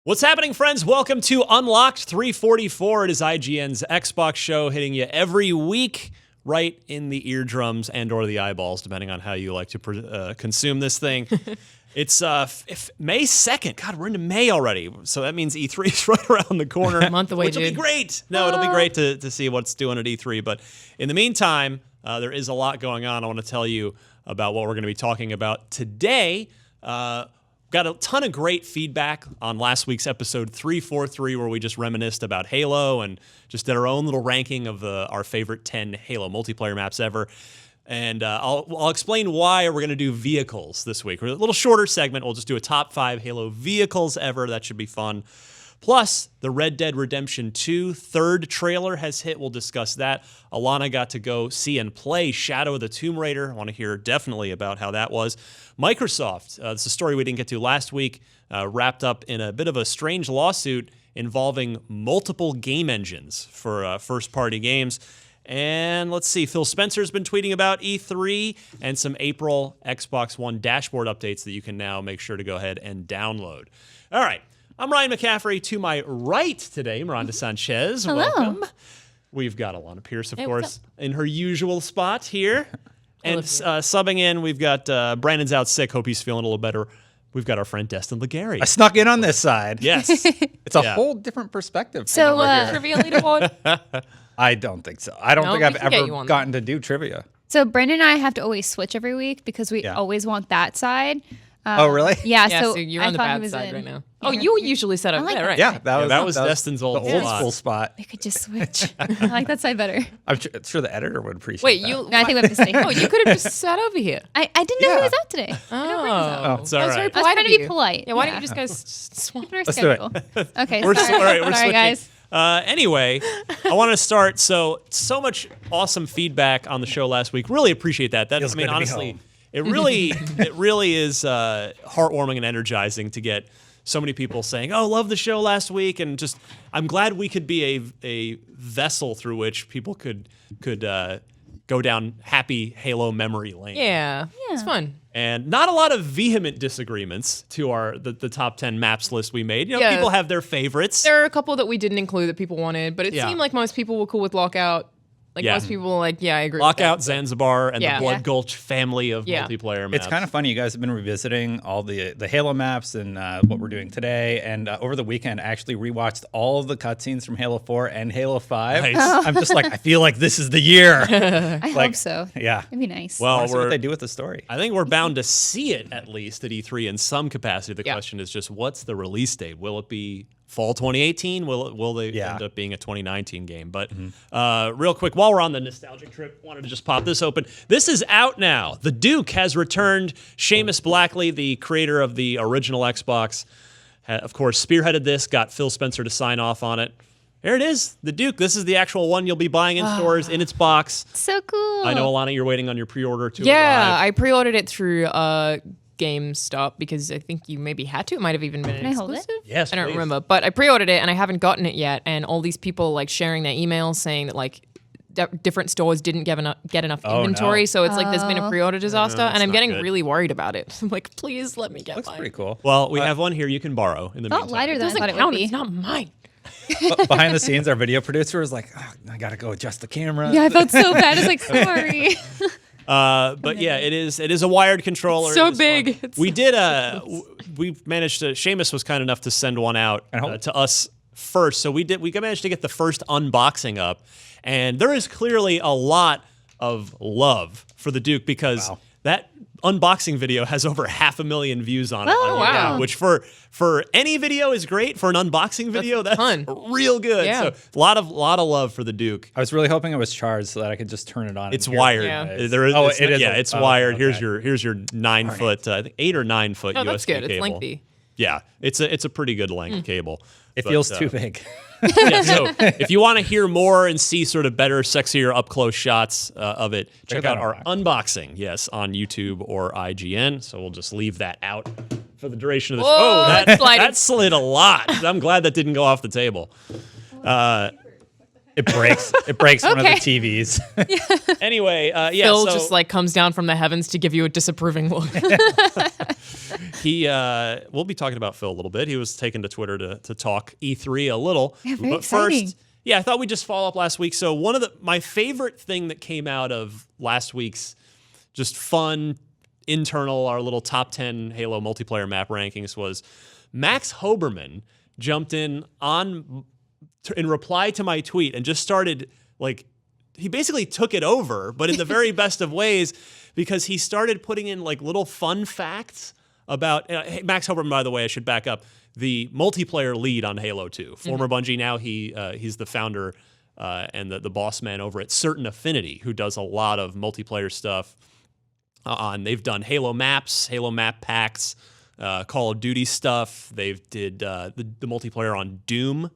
What's happening, friends? Welcome to Unlocked 344. It is IGN's Xbox show hitting you every week right in the eardrums and or the eyeballs, depending on how you like to consume this thing. It's May 2nd. God, we're into May already. So that means E3 is right around the corner. A month away, which will be great. No, it'll be great to see what's doing at E3. But in the meantime, there is a lot going on. I want to tell you about what we're going to be talking about today. Got a ton of great feedback on last week's episode 343, where we just reminisced about Halo and just did our own little ranking of our favorite 10 Halo multiplayer maps ever. And I'll explain why we're going to do vehicles this week. We're a little shorter segment. We'll just do a top 5 Halo vehicles ever. That should be fun. Plus, the Red Dead Redemption 2 third trailer has hit. We'll discuss that. Alanah got to go see and play Shadow of the Tomb Raider. I want to hear definitely about how that was. Microsoft, this is a story we didn't get to last week, wrapped up in a bit of a strange lawsuit involving multiple game engines for first-party games. And let's see, Phil Spencer's been tweeting about E3 and some April Xbox One dashboard updates that you can now make sure to go ahead and download. All right. I'm Ryan McCaffrey. To my right today, Miranda Sanchez. Hello. Welcome. We've got Alanah Pierce, of course, in her usual spot here. And subbing in, we've got Brandon's out sick. Hope he's feeling a little better. We've got our friend Destin Legary. I snuck in on this side. Yes. It's a whole different perspective. So, Trivia leaderboard? I don't think so. I don't think I've ever gotten to do trivia. So Brandon and I have to always switch every week because we always want that side. Oh, really? Yeah, So you're on the bad side right now. Oh, you usually set up there, right? Yeah, that was Destin's old school spot. We could just switch. I like that side better. I'm sure the editor would appreciate Wait, that. you? I think we have to stay. Oh, you could have just sat over here. I didn't know he was out today. Oh, It's all right. I was trying to be polite. Yeah, why don't you just guys swap? Let's do it. Okay, We're sorry. all right, we're Sorry, switching. guys. Anyway, I want to start. So much awesome feedback on the show last week. Really appreciate that. Feels good to be honestly, home. it really is heartwarming and energizing to get so many people saying, "Oh, love the show last week," and just I'm glad we could be a vessel through which people could go down happy Halo memory lane. Yeah, it's fun. And not a lot of vehement disagreements to the top 10 maps list we made. You know, Yeah. people have their favorites. There are a couple that we didn't include that people wanted, but it seemed like most people were cool with Lockout. Most people were like, yeah, I agree Lockout, with that. Zanzibar, and Yeah. the Blood Yeah. Gulch family of multiplayer maps. It's kind of funny. You guys have been revisiting all the Halo maps and what we're doing today. And over the weekend, I actually rewatched all of the cutscenes from Halo 4 and Halo 5. Nice. I'm just like, I feel like this is the year. I hope so. Yeah. It'd be nice. Well, I see what they do with the story. I think we're bound to see it at least at E3 in some capacity. The Yeah. question is just, what's the release date? Will it be fall 2018? Will they end up being a 2019 game? But real quick, while we're on the nostalgic trip, wanted to just pop this open. This is out now. The Duke has returned. Seamus Blackley, the creator of the original Xbox, of course, spearheaded this, got Phil Spencer to sign off on it. There it is, the Duke. This is the actual one you'll be buying in stores in its box. So cool. I know, Alanah, you're waiting on your pre-order to Yeah, arrive. I pre-ordered it through GameStop because I think you maybe had to. It might have even been an Can I hold it? exclusive. Yes, I don't please. remember, but I pre-ordered it and I haven't gotten it yet. And all these people like sharing their emails saying that like different stores didn't get enough inventory, no. so it's like there's been a pre-order disaster, and I'm not getting good. really worried about it. I'm like, please let me get Looks mine. pretty cool. Well, we have one here you can borrow in the Felt meantime. lighter It than I doesn't thought it would count. be. It's not mine. Behind the scenes, our video producer was like, I got to go adjust the camera. Yeah, I felt so bad. I was like, sorry. But yeah, it is a wired controller. So It is big. fun. We did we managed to. Seamus was kind enough to send one out to us first, so we managed to get the first unboxing up, and there is clearly a lot of love for the Duke because that unboxing video has over 500,000 views on it. Oh, on YouTube, wow. Which for any video is great. For an unboxing video, that's ton. real good. Yeah. So a lot of love for the Duke. I was really hoping it was charged so that I could just turn it on. It's and hear wired. Yeah. There is. Oh, it's, it is Yeah, a- it's oh, wired. okay. Here's your 9 foot, I think 8 or 9 foot No, USB that's good. cable. It's lengthy. Yeah, it's a pretty good length cable. It But, feels too big. Yeah, so if you want to hear more and see sort of better, sexier up close shots of it, check out our unboxing. Yes, on YouTube or IGN. So we'll just leave that out for the duration of the show. Whoa, Oh, that's sliding. that slid a lot. I'm glad that didn't go off the table. It breaks one of the TVs. Anyway, yeah. Phil so just like comes down from the heavens to give you a disapproving look. we'll be talking about Phil a little bit. He was taken to Twitter to talk E3 a little. Yeah, very but exciting. first, I thought we'd just follow up last week. So my favorite thing that came out of last week's just fun internal, our little top 10 Halo multiplayer map rankings was Max Hoberman jumped in reply to my tweet and just started he basically took it over, but in the very best of ways, because he started putting in little fun facts about Max Hoberman. By the way, I should back up, the multiplayer lead on Halo 2, former Bungie. Now he's the founder and the boss man over at Certain Affinity, who does a lot of multiplayer stuff. They've done Halo maps, Halo map packs, Call of Duty stuff. They've did the multiplayer on Doom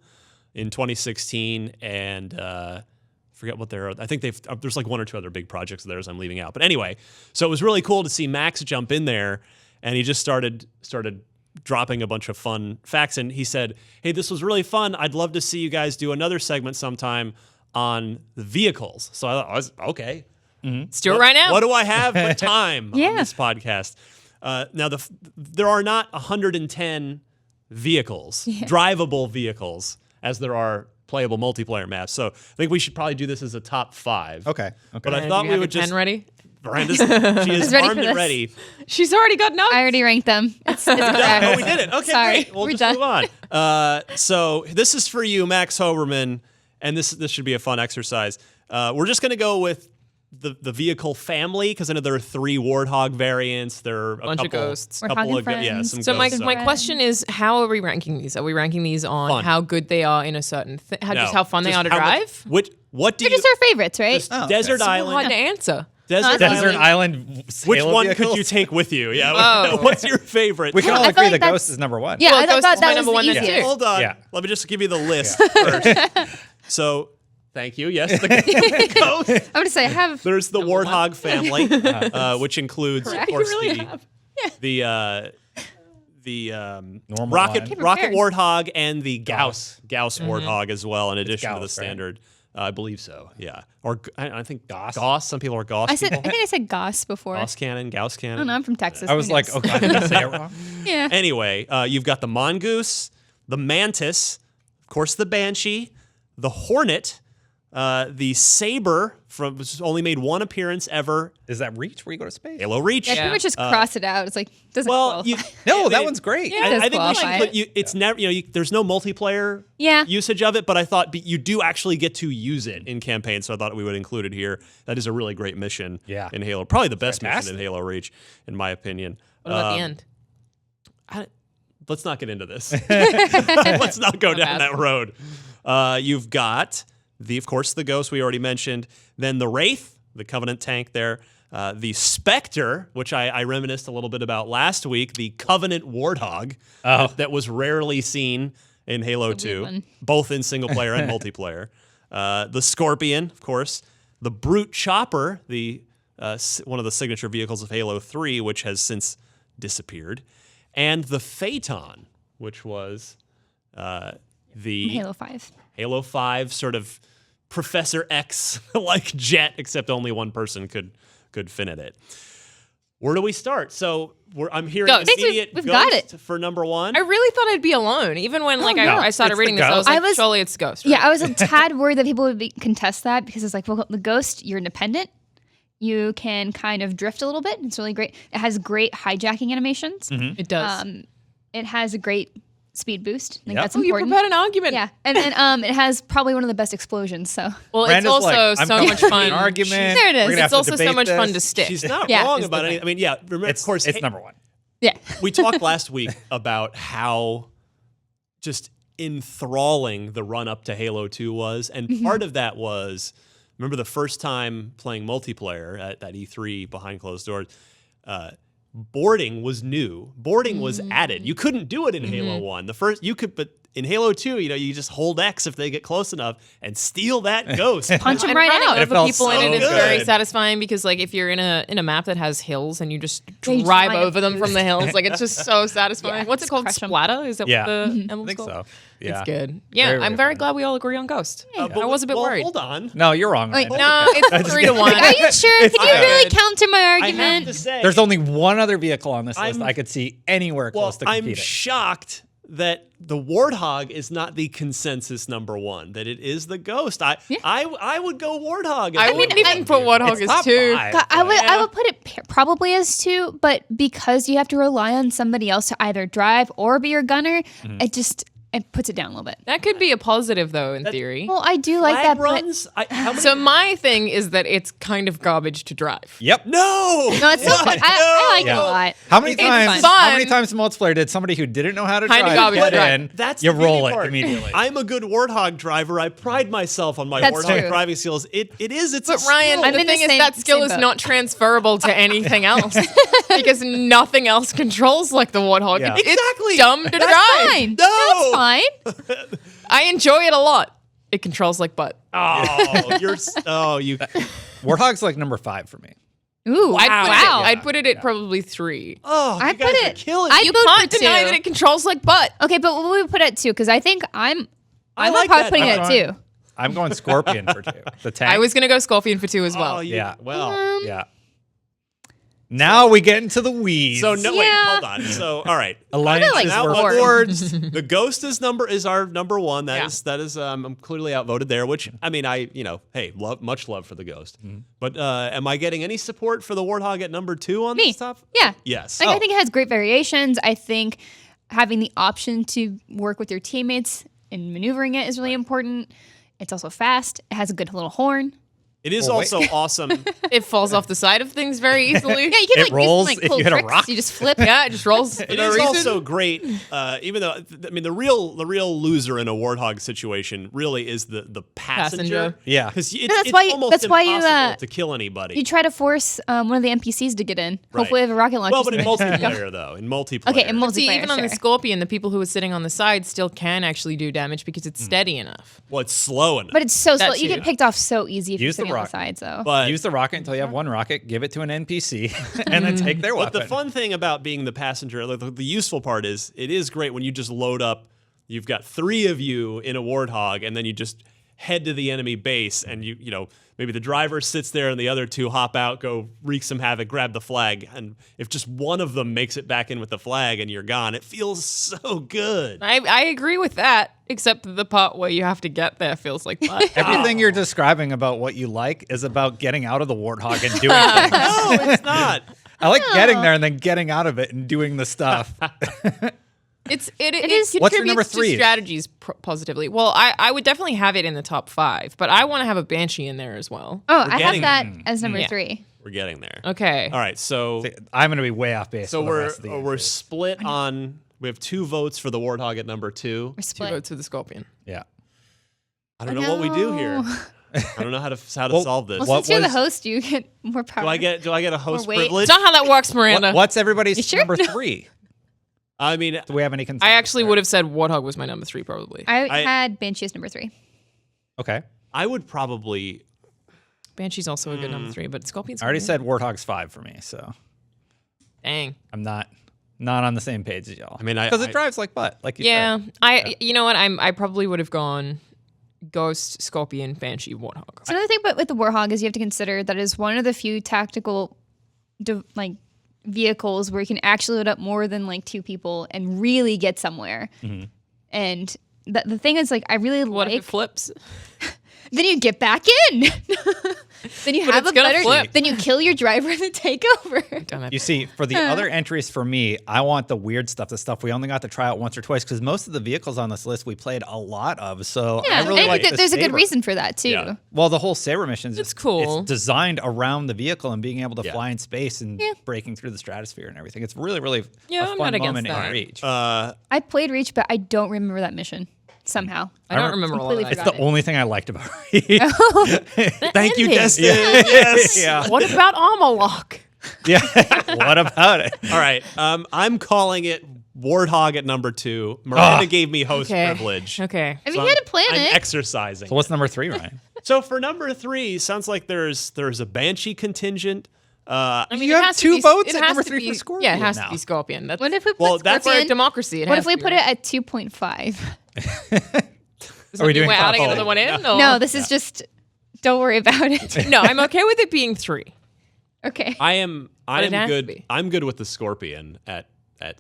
in 2016, and forget what I think there's one or two other big projects of theirs I'm leaving out. But anyway, so it was really cool to see Max jump in there, and he just started dropping a bunch of fun facts, and he said, "Hey, this was really fun. I'd love to see you guys do another segment sometime on the vehicles." So I was okay. Let's do it right now. What do I have but time on Yeah. this podcast? Now, there are not 110 vehicles, drivable vehicles, as there are playable multiplayer maps. So I think we should probably do this as a top 5. Okay. But I Do thought you we have would your just... pen ready? Miranda's, she is ready armed for and this. ready. She's already got notes. I already ranked them. It's correct. Oh, we did it. Okay, Sorry, great. We'll we're just done. move on. So this is for you, Max Hoberman, and this should be a fun exercise. We're just going to go with the vehicle family, because I know there are 3 Warthog variants. There are a Bunch of couple, ghosts. couple Warthog of and friends. some So my ghosts. question is, how are we ranking these? Are we ranking these on Fun. how good they are in a certain thing? No, Just how fun they just are to how much- drive? What do They're you... just our favorites, right? just Desert Hard Island. to answer. Desert Desert Island. Island. Which Halo one vehicles? could you take with you? Yeah. Oh. What's your favorite? We can I all feel agree like that that's- Ghost is number 1. Yeah, Well, I Ghost thought is my that was number the one then, easiest. too. Hold on. Yeah. Let me just give you the list first. So, thank you. Yes, the Ghost. I would say I have. There's the Warthog family, which includes, of Correct. course, You really have. the Normal rocket line. rocket Fair. Warthog and the Gauss Warthog as well, in addition to the Gauss, right? standard. I believe so. Yeah, or I think Gauss? Gauss. Some people are Gauss. I people. think I said Goss before. Gauss cannon, Gauss I cannon. don't know. I'm from Texas. I was Who like, knows? oh god, did I say it wrong? Yeah. Anyway, you've got the Mongoose, the Mantis, of course, the Banshee, the Hornet, the Saber, which only made one appearance ever. Is that Reach where you go to space? Halo Reach. Yeah, pretty much just cross it out. It's like doesn't Well, qualify. No, I that mean, one's great. Yeah. It does I think we should qualify put you. It's never, there's no multiplayer Yeah. usage of it, but I thought you do actually get to use it in campaign, so I thought we would include it here. That is a really great mission Yeah. in Halo. Probably the best Fantastic. mission in Halo Reach, in my opinion. What about the end? Let's not get into this. Let's not go down that road. You've got of course, the Ghost we already mentioned. Then the Wraith, the Covenant tank there. The Spectre, which I reminisced a little bit about last week, the Covenant Warthog that was rarely seen in Halo 2, one. both in single player and multiplayer. The Scorpion, of course. The Brute Chopper, one of the signature vehicles of Halo 3, which has since disappeared. And the Phaeton, which was the Halo 5. Halo 5 sort of Professor X like jet, except only one person could fit in it. Where do we start? So I'm hearing Ghost. immediate We've Ghost got it. for number 1. I really thought I'd be alone, even when no. I started It's reading the this. I was Ghost. like, I was- surely it's Ghost. Right? Yeah, I was a tad worried that people would contest that because it's like, well, the Ghost, you're independent. You can kind of drift a little bit. It's really great. It has great hijacking animations. It does. It has a great speed boost. I think Yep. that's Oh, you important. prepared an argument. Yeah, and it has probably one of the best explosions. So Well, Miranda's it's also like, I'm so coming much to an fun. argument. There it is. We're gonna have It's to also so debate much fun this. to stick. She's not Yeah. wrong Is the about thing. it. I mean, yeah, remember, It's, of course, it's number 1. yeah, we talked last week about how just enthralling the run up to Halo 2 was. And part of that was, remember the first time playing multiplayer at that E3 behind closed doors, boarding was new. Boarding was added. You couldn't do it in Halo 1. The first you could, but in Halo 2, you just hold X if they get close enough and steal that ghost. Punch them And right running out. It over felt people in so it is very good. satisfying because like if you're in a map that has hills and you just you drive just over them from the hills, like it's just so satisfying. Yeah, What's it just called? crush 'em. Splatter? Is that Yeah. what the I emblem's think called? so. Yeah. It's good. Yeah, Very, I'm very very fun. glad we all agree on Ghost. But I was a bit worried. Hold on. No, you're wrong. Like, Ryan. no, it's 3-1. Are you sure? Can you fine. really counter my I have argument? to say, There's only one other vehicle on this list I'm- I could see anywhere close to I'm competing. shocked that the Warthog is not the consensus number one. That it is the Ghost. I would go Warthog. I wouldn't even put Warthog It's as top 2. five, God, I but- would Yeah. I would put it probably as 2, but because you have to rely on somebody else to either drive or be your gunner, it puts it down a little bit. That could be a positive though, in theory. Well, I do like Flag that, runs. How many? So my thing is that it's kind of garbage to drive. Yep. no, but no, it's so fun. I like it Yeah. a lot. How many It's times? fun. How many times in multiplayer did somebody who didn't know how to Kinda drive garbage get drive. in? That's you the beauty roll it part. immediately. I'm a good Warthog driver. I pride myself on my That's Warthog true. driving skills. It's But a Ryan, skill. I'm the in the thing is same- that skill same is boat. not transferable to anything else because nothing else controls like the Warthog. Yeah. It's Exactly. dumb to That's drive. fine. No. That's fine. I enjoy it a lot. It controls like butt. Oh, you. Warthog's like number 5 for me. Ooh, wow. I'd put it at probably 3. Oh, I you guys put are it- killing. I me. You vote can't for deny 2. that it controls like butt. Okay, but what would we put at 2? Because I think I'm like probably that. putting it I'm at going- 2. I'm going Scorpion for 2. The tank. I was gonna go Scorpion for 2 as well. Oh, Yeah. Well. Yeah. Now we get into the weeds. So no, wait, Yeah. hold on. So all right. Alliances like Now were four. awards. The Ghost is our number one. Yeah. That is I'm clearly outvoted there. Which I mean hey, much love for the Ghost. But am I getting any support for the Warthog at number 2 on Me. this stuff? Yeah. Yes. Like, I think it has great variations. I think having the option to work with your teammates and maneuvering it is really important. It's also fast. It has a good little horn. It is Well, wait. also awesome. It falls off the side of things very easily. Yeah, you can It rolls if pull you hit a tricks. rock. You just flip. Yeah, it just rolls. for It no is reason. also great, even though I mean the real loser in a Warthog situation really is the passenger. Passenger. Yeah. because that's why you- almost that's why you, impossible to kill anybody. You try to force one of the NPCs to get in. Right. Hopefully, they have a rocket launcher. Well, but in multiplayer though, in multiplayer. Okay, in multiplayer. See, even on the sure. Scorpion, the people who are sitting on the side still can actually do damage because it's steady enough. well, it's slow enough. But it's so slow. That's You you. get picked off so easy if you're Use the sitting on the rock. side. So but Use the rocket until you have one rocket, give it to an NPC, and then take their But weapon. the fun thing about being the passenger, the useful part is, it is great when you just load up. You've got 3 of you in a Warthog, and then you just head to the enemy base, and you know maybe the driver sits there, and the other 2 hop out, go wreak some havoc, grab the flag, and if just one of them makes it back in with the flag, and you're gone, it feels so good. I agree with that, except the part where you have to get there feels like butt. Everything you're describing about what you like is about getting out of the Warthog and doing things. No, it's not. I like getting there and then getting out of it and doing the stuff. It is- contributes What's your number 3? to strategies positively. Well, I would definitely have it in the top 5, but I want to have a Banshee in there as well. I have getting- that as number Yeah. 3. We're getting there. Okay. All right, so I'm going to be way off base. so for the rest of the we're answers. split on. We have 2 votes for the Warthog at number 2. We're 2 split. votes for the Scorpion. Yeah. I don't know what we do here. I don't know how to Well, solve this. Well, What since you're the was- host, you get more power. Do I get a host wait. privilege? It's not how that works, Miranda. What's everybody's You sure? number 3? I mean, Do we have any consensus? I actually there? would have said Warthog was my number 3, probably. I had Banshee as number 3. Okay. I would probably. Banshee's also a good number 3, but Scorpion's I already good. said Warthog's 5 for me, so Dang. I'm not on the same page as y'all. I mean, because I- it drives like butt, like you Yeah, said. you know what? I probably would have gone Ghost, Scorpion, Banshee, Warthog. So another thing about with the Warthog is you have to consider that it is one of the few tactical vehicles where you can actually load up more than 2 people and really get somewhere. And the thing is, I really What if like. it flips? Then you get back in. Then you But have it's a gonna better. flip. Then you kill your driver and then take over. Damn it. You see, for the other entries for me, I want the weird stuff, the stuff we only got to try out once or twice, because most of the vehicles on this list we played a lot of. So Yeah, I really and like th- the there's a good Saber. reason for that too. Yeah. Well, the whole Saber mission is It's cool. It's designed around the vehicle and being able to Yeah. fly in space and breaking through the stratosphere and everything. It's really, really Yeah, a I'm fun not against moment in that. Reach. I played Reach, but I don't remember that mission somehow. I don't remember a lot of completely that. It's forgot the it. only thing I liked about Reach. Thank you, ending. Destin. Yes. yeah. What about Armor Lock? Yeah. What about it? All right. I'm calling it Warthog at number 2. Miranda gave me host privilege. Okay. I mean, you had to plan I'm it. exercising. So what's number 3, Ryan? So for number 3, sounds like there's a Banshee contingent. I mean, You it have has to 2 be- votes it at has number to 3 be- for Scorpion. Yeah, it has now. to be Scorpion. That's What if we put Well, that's for a Scorpion? democracy. What if we put it at 2.5? Are we doing We're adding top another one in? No, this is just. Don't worry about it. No, I'm okay with it being 3. Okay. I am it has to good. be. I'm good with the Scorpion at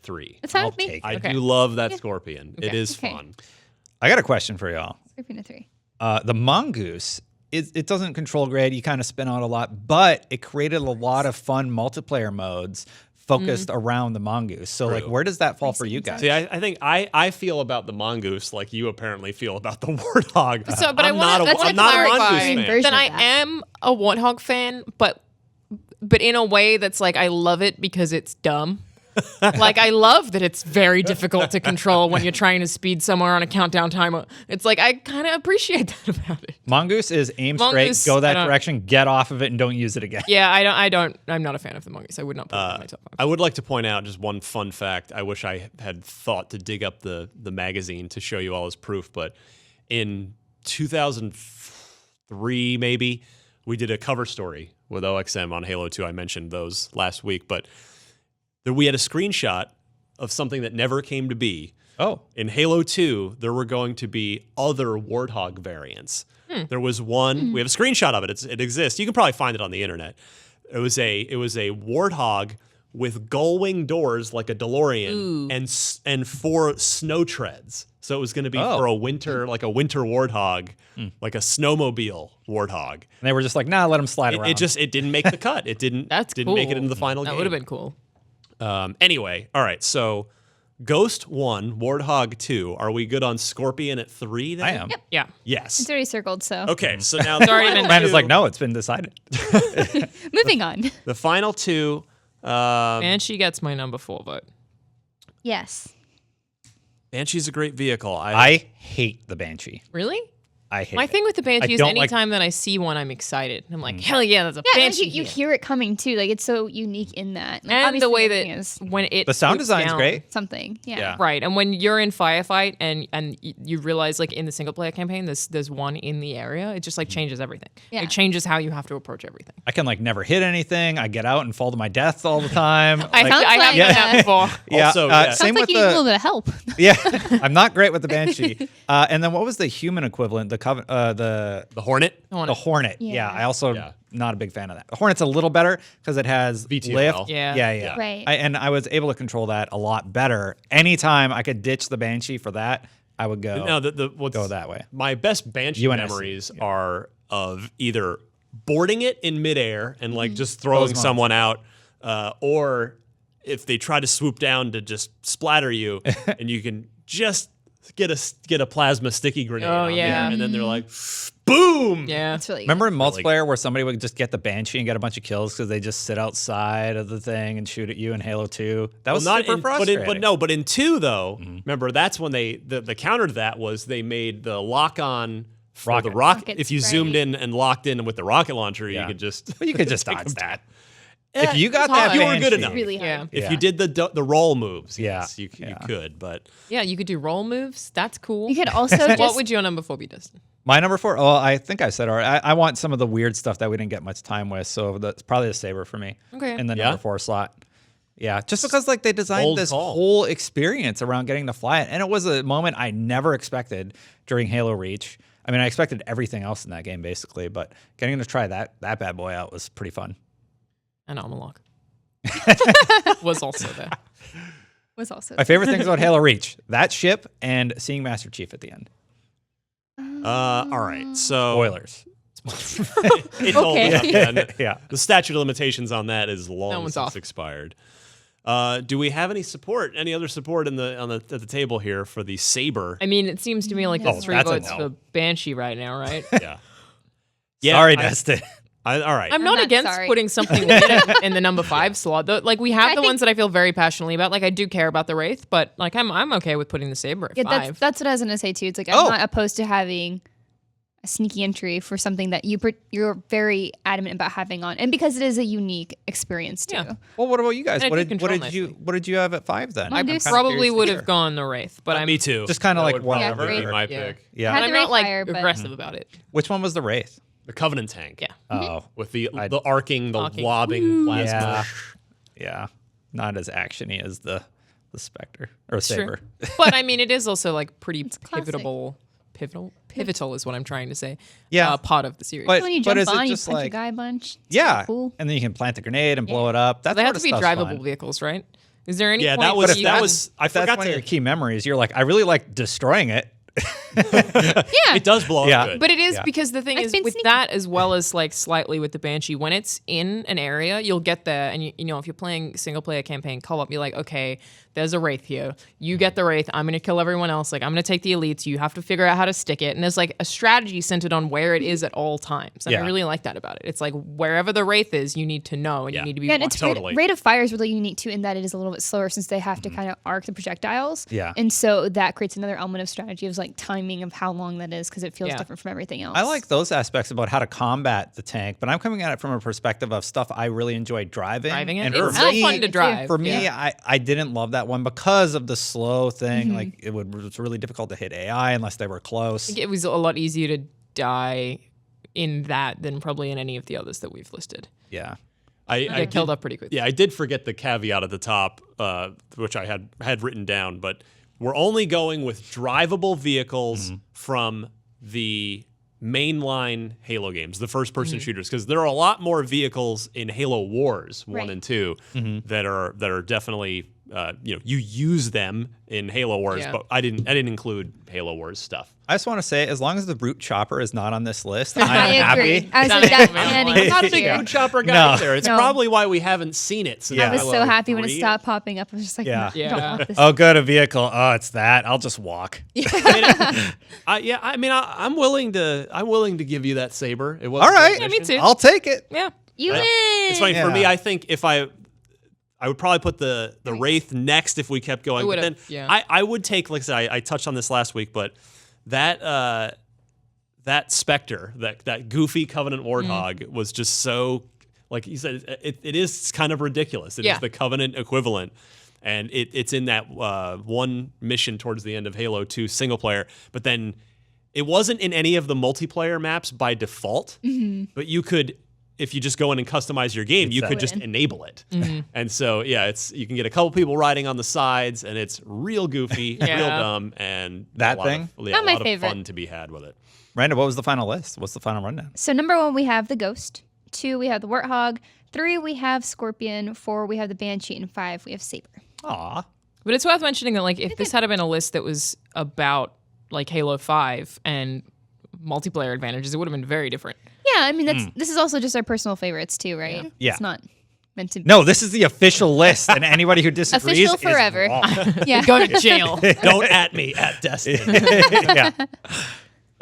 3. That's fine I'll with me. take I Okay. do love that Scorpion. It Okay. is Okay. fun. I got a question for y'all. Scorpion at 3. The Mongoose, it doesn't control grade. You kind of spin out a lot, but it created a lot of fun multiplayer modes focused around the Mongoose. So, like, True. where does that fall for you guys? See, I think I feel about the Mongoose like you apparently feel about the Warthog. So, but I'm not a clarify Mongoose fan. version that of I that. am a Warthog fan, but in a way that's like I love it because it's dumb. Like I love that it's very difficult to control when you're trying to speed somewhere on a countdown timer. It's like I kind of appreciate that about it. Mongoose is aim Mongoose, straight, go I that don't- direction, get off of it, and don't use it again. Yeah, I'm not a fan of the Mongoose. I would not put it in my top 5. I would like to point out just one fun fact. I wish I had thought to dig up the magazine to show you all as proof, but in 2003, maybe, we did a cover story with OXM on Halo 2. I mentioned those last week, but we had a screenshot of something that never came to be. Oh, In Halo 2, there were going to be other Warthog variants. There was one. We have a screenshot of it. It exists. You can probably find it on the internet. It was a Warthog with gull-wing doors like a DeLorean and 4 snow treads. So it was going to be for a winter Warthog, like a snowmobile Warthog. and they were just like, nah, let him slide around. It didn't make the cut. It didn't. That's didn't cool. make it into the final That game. would have been cool. Anyway, all right. So Ghost 1, Warthog 2. Are we good on Scorpion at 3 then? I am. Yeah. Yes. It's already circled, so. Okay, so now It's already been- Miranda's like, no, it's been decided. Moving on. the final 2. And she gets my number 4 vote. Yes. Banshee's a great vehicle. I hate the Banshee. Really? I hate My it. thing with the Banshee is don't like- anytime that I see one, I'm excited. I'm like, hell yeah, there's a Yeah, and Banshee you here. hear it coming too. Like it's so unique in that. Like, And obviously the way everything that is when it The sound swoops design's down- great. something. Yeah. Yeah. Right, and when you're in firefight and you realize like in the single player campaign there's one in the area, it just like changes everything. Yeah. It changes how you have to approach everything. I can like never hit anything. I get out and fall to my death all the time. I Sounds have like- done that before. yeah. Also, yeah. Sounds Same like with you need a the little bit of help. yeah. I'm not great with the Banshee. And then what was the human equivalent? The the Hornet. the Hornet. Yeah. Yeah. I also Yeah. not a big fan of that. The Hornet's a little better because it has VTOL. lift. Yeah. Yeah. Right. And I was able to control that a lot better. Anytime I could ditch the Banshee for that, I would go. No, what's Go that way. My best Banshee UNSC, memories are of either boarding it in midair and like just throwing Those someone out, or if they try to swoop down to just splatter you, and you can just get a plasma sticky grenade. Oh, on yeah. there, and then they're like, boom. Yeah. It's really Remember in Really multiplayer where somebody would just get the Banshee and get a bunch of kills because they just sit outside of the thing and shoot at you in Halo 2? That was super frustrating. But in 2 though, remember that's when the counter to that was they made the lock on for the Rocket. rocket. Rockets, If you right. zoomed in and locked in with the rocket launcher, Yeah. you could just But you could just take dodge them that. down. If you got hard. that You were good Banshee- enough. really Yeah. hard. If Yeah. you did the roll moves, Yeah. yes, you Yeah. could. But Yeah, you could do roll moves. That's cool. You could also What just would your number 4 be, Dustin? My number 4, oh, I think I said already. I want some of the weird stuff that we didn't get much time with, so that's probably the Saber for me. Okay. In the Yeah? number 4 slot. Yeah, just because like they designed Bold this call. whole experience around getting to fly it, and it was a moment I never expected during Halo Reach. I mean, I expected everything else in that game basically, but getting to try that bad boy out was pretty fun. And Amalok was also there. was also My favorite things about Halo Reach: that ship and seeing Master Chief at the end. all right, so Spoilers. it holds Okay. up then. Yeah. The statute of limitations on that is long That one's since off. expired. Do we have any support? Any other support at the table here for the Saber? I mean, it seems to me like Oh, there's 3 that's a votes no. for Banshee right now, right? Yeah. Sorry, I- Dustin. all right. I'm not not against sorry. putting something weird in the number 5 slot. Though, like we have I the think- ones that I feel very passionately about. Like I do care about the Wraith, but like I'm okay with putting the Saber at Yeah, 5. that's what I was gonna say too. It's like Oh. I'm not opposed to having a sneaky entry for something that you're very adamant about having on, and because it is a unique experience too. Yeah. Well, what about you guys? And it What did did control what did you have at 5 then? I I'm kinda Probably curious to would hear. have gone the Wraith, but I'm Me too. Just kinda That like would whatever. probably be my Yeah. pick. Yeah. Had I'm the not Wraith like fire, but- aggressive about it. Which one was the Wraith? The Covenant tank. Yeah. Oh, With the arcing, the Arcing. lobbing plasma. yeah, yeah. Not as actiony as the Spectre or Saber. But I mean, it is also like pretty classic. pivotal is what I'm trying to say. Yeah. Part of the series. But When you but jump is it on, you just punch a like guy a bunch. It's yeah, really cool. and then you can plant the grenade and blow it up. That's they have to be drivable vehicles, right? Is there any Yeah, point that where was you that can- was. I If that's forgot one of your to. key memories. You're like, I really like destroying it. Yeah. It does blow Yeah. up good. But it is Yeah. because the thing I've is been with sneaky. that as well as like slightly with the Banshee, when it's in an area, you'll get there and you know, if you're playing single player campaign co-op, you're like, okay, there's a Wraith here. You get the Wraith, I'm gonna kill everyone else. Like I'm gonna take the elites, you have to figure out how to stick it. And there's like a strategy centered on where it is at all times. And Yeah. I really like that about it. It's like wherever the Wraith is, you need to know and Yeah. you need to be Yeah, and watching. it's Totally. rate of fire is really unique too in that it is a little bit slower since they have to kind of arc the projectiles. Yeah. And so that creates another element of strategy of like timing of how long that is because it feels Yeah. different from everything else. I like those aspects about how to combat the tank, but I'm coming at it from a perspective of stuff I really enjoy driving. Driving it. And It's for still me- fun to drive. For me, Yeah. I didn't love that one because of the slow thing. Like it was really difficult to hit AI unless they were close. it was a lot easier to die in that than probably in any of the others that we've listed. Yeah. I Get killed off pretty quickly. Yeah, I did forget the caveat at the top, which I had written down, but we're only going with drivable vehicles from the mainline Halo games, the first-person shooters, because there are a lot more vehicles in Halo Wars 1 Right. and 2 that are definitely you use them in Halo Wars, Yeah. but I didn't include Halo Wars stuff. I just want to say, as long as the brute chopper is not on this list, I'm I agree. happy. I was That like, makes that's me mad. ending I'm I'm not a this big year. Boot Chopper guy No. either. It's No. probably why we haven't seen it. Since Yeah. I was Halo so happy when it 3. stopped popping up. I was just like, Yeah. no, I don't Yeah. want this. Oh, good, a vehicle. Oh, it's that. I'll just walk. I'm willing to give you that saber. It was All right. Yeah, me too. I'll take it. Yeah. You win. It's funny for me. Yeah. I think if I would probably put the Wraith next if we kept going. But then would've, yeah. I would take, like I said, I touched on this last week, but that Spectre, that goofy Covenant Warthog was just so, like you said, it is kind of ridiculous. It is Yeah. the Covenant equivalent. And it's in that one mission towards the end of Halo 2 single player, but then it wasn't in any of the multiplayer maps by default, but you could, if you just go in and customize your game, you could just enable it. And so, yeah, you can get a couple people riding on the sides, and it's real goofy, real Yeah. dumb, and That a lot thing? of, yeah, Not a my lot favorite. of fun to be had with it. Miranda, what was the final list? What's the final rundown? So number 1, we have the Ghost. 2, we have the Warthog. 3, we have Scorpion. 4, we have the Banshee. And 5, we have Saber. Aw. But it's worth mentioning that, like, if this had been a list that was about like Halo 5 and multiplayer advantages, it would have been very different. Yeah, I mean, this is also just our personal favorites too, right? Yeah. It's not meant to be. No, this is the official list, and anybody who disagrees Official forever. is wrong. Yeah. Go to jail. Don't at me at Destiny. Yeah.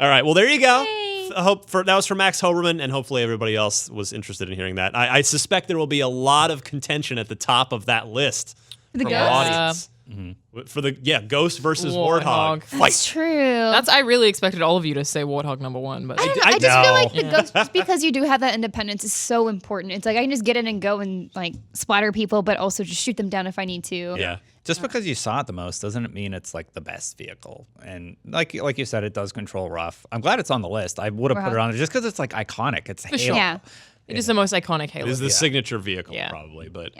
All right, well, there you go. Yay. That was for Max Hoberman, and hopefully everybody else was interested in hearing that. I suspect there will be a lot of contention at the top of that list The from Ghost? our audience. For the Ghost versus Warthog Warthog. fight. That's true. I really expected all of you to say Warthog number 1, but I don't know. I just feel No. like the Ghost, just because you do have that independence, is so important. It's like I can just get in and go and like splatter people, but also just shoot them down if I need to. Yeah. Just because you saw it the most doesn't mean it's like the best vehicle. And like you said, it does control rough. I'm glad it's on the list. I would have put it on it just because it's like iconic. It's Halo. sure. Yeah. it is the most iconic Halo. It is the signature vehicle, Yeah. probably. But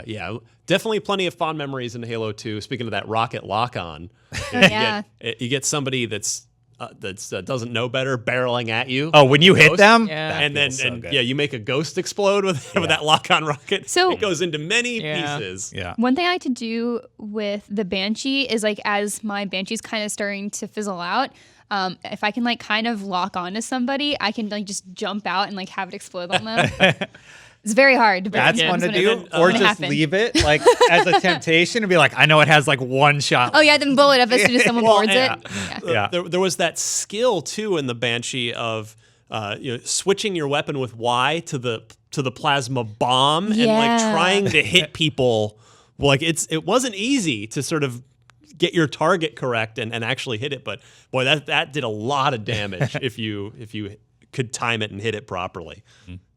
Yeah. definitely plenty of fond memories in Halo 2. Speaking of that rocket lock-on, Yeah. you get somebody that's doesn't know better barreling at you. Oh, when you hit Ghost? them? Yeah. that And then feels so good. you make a ghost explode with that lock-on rocket. So- it goes into many Yeah. pieces. Yeah. One thing I like to do with the Banshee is like as my Banshee's kind of starting to fizzle out, if I can like kind of lock onto somebody, I can like just jump out and like have it explode on them. It's very hard. But That's Yeah. fun to when it- do. then, Or when it just happens. leave it like as a temptation and be like, I know it has like one shot. Oh yeah, then blow it up as soon as someone boards and- it. Yeah. Yeah. There was that skill too in the Banshee of switching your weapon with Y to the plasma bomb and like Yeah. trying to hit people. Like it wasn't easy to sort of get your target correct and actually hit it. But boy, that did a lot of damage if you could time it and hit it properly.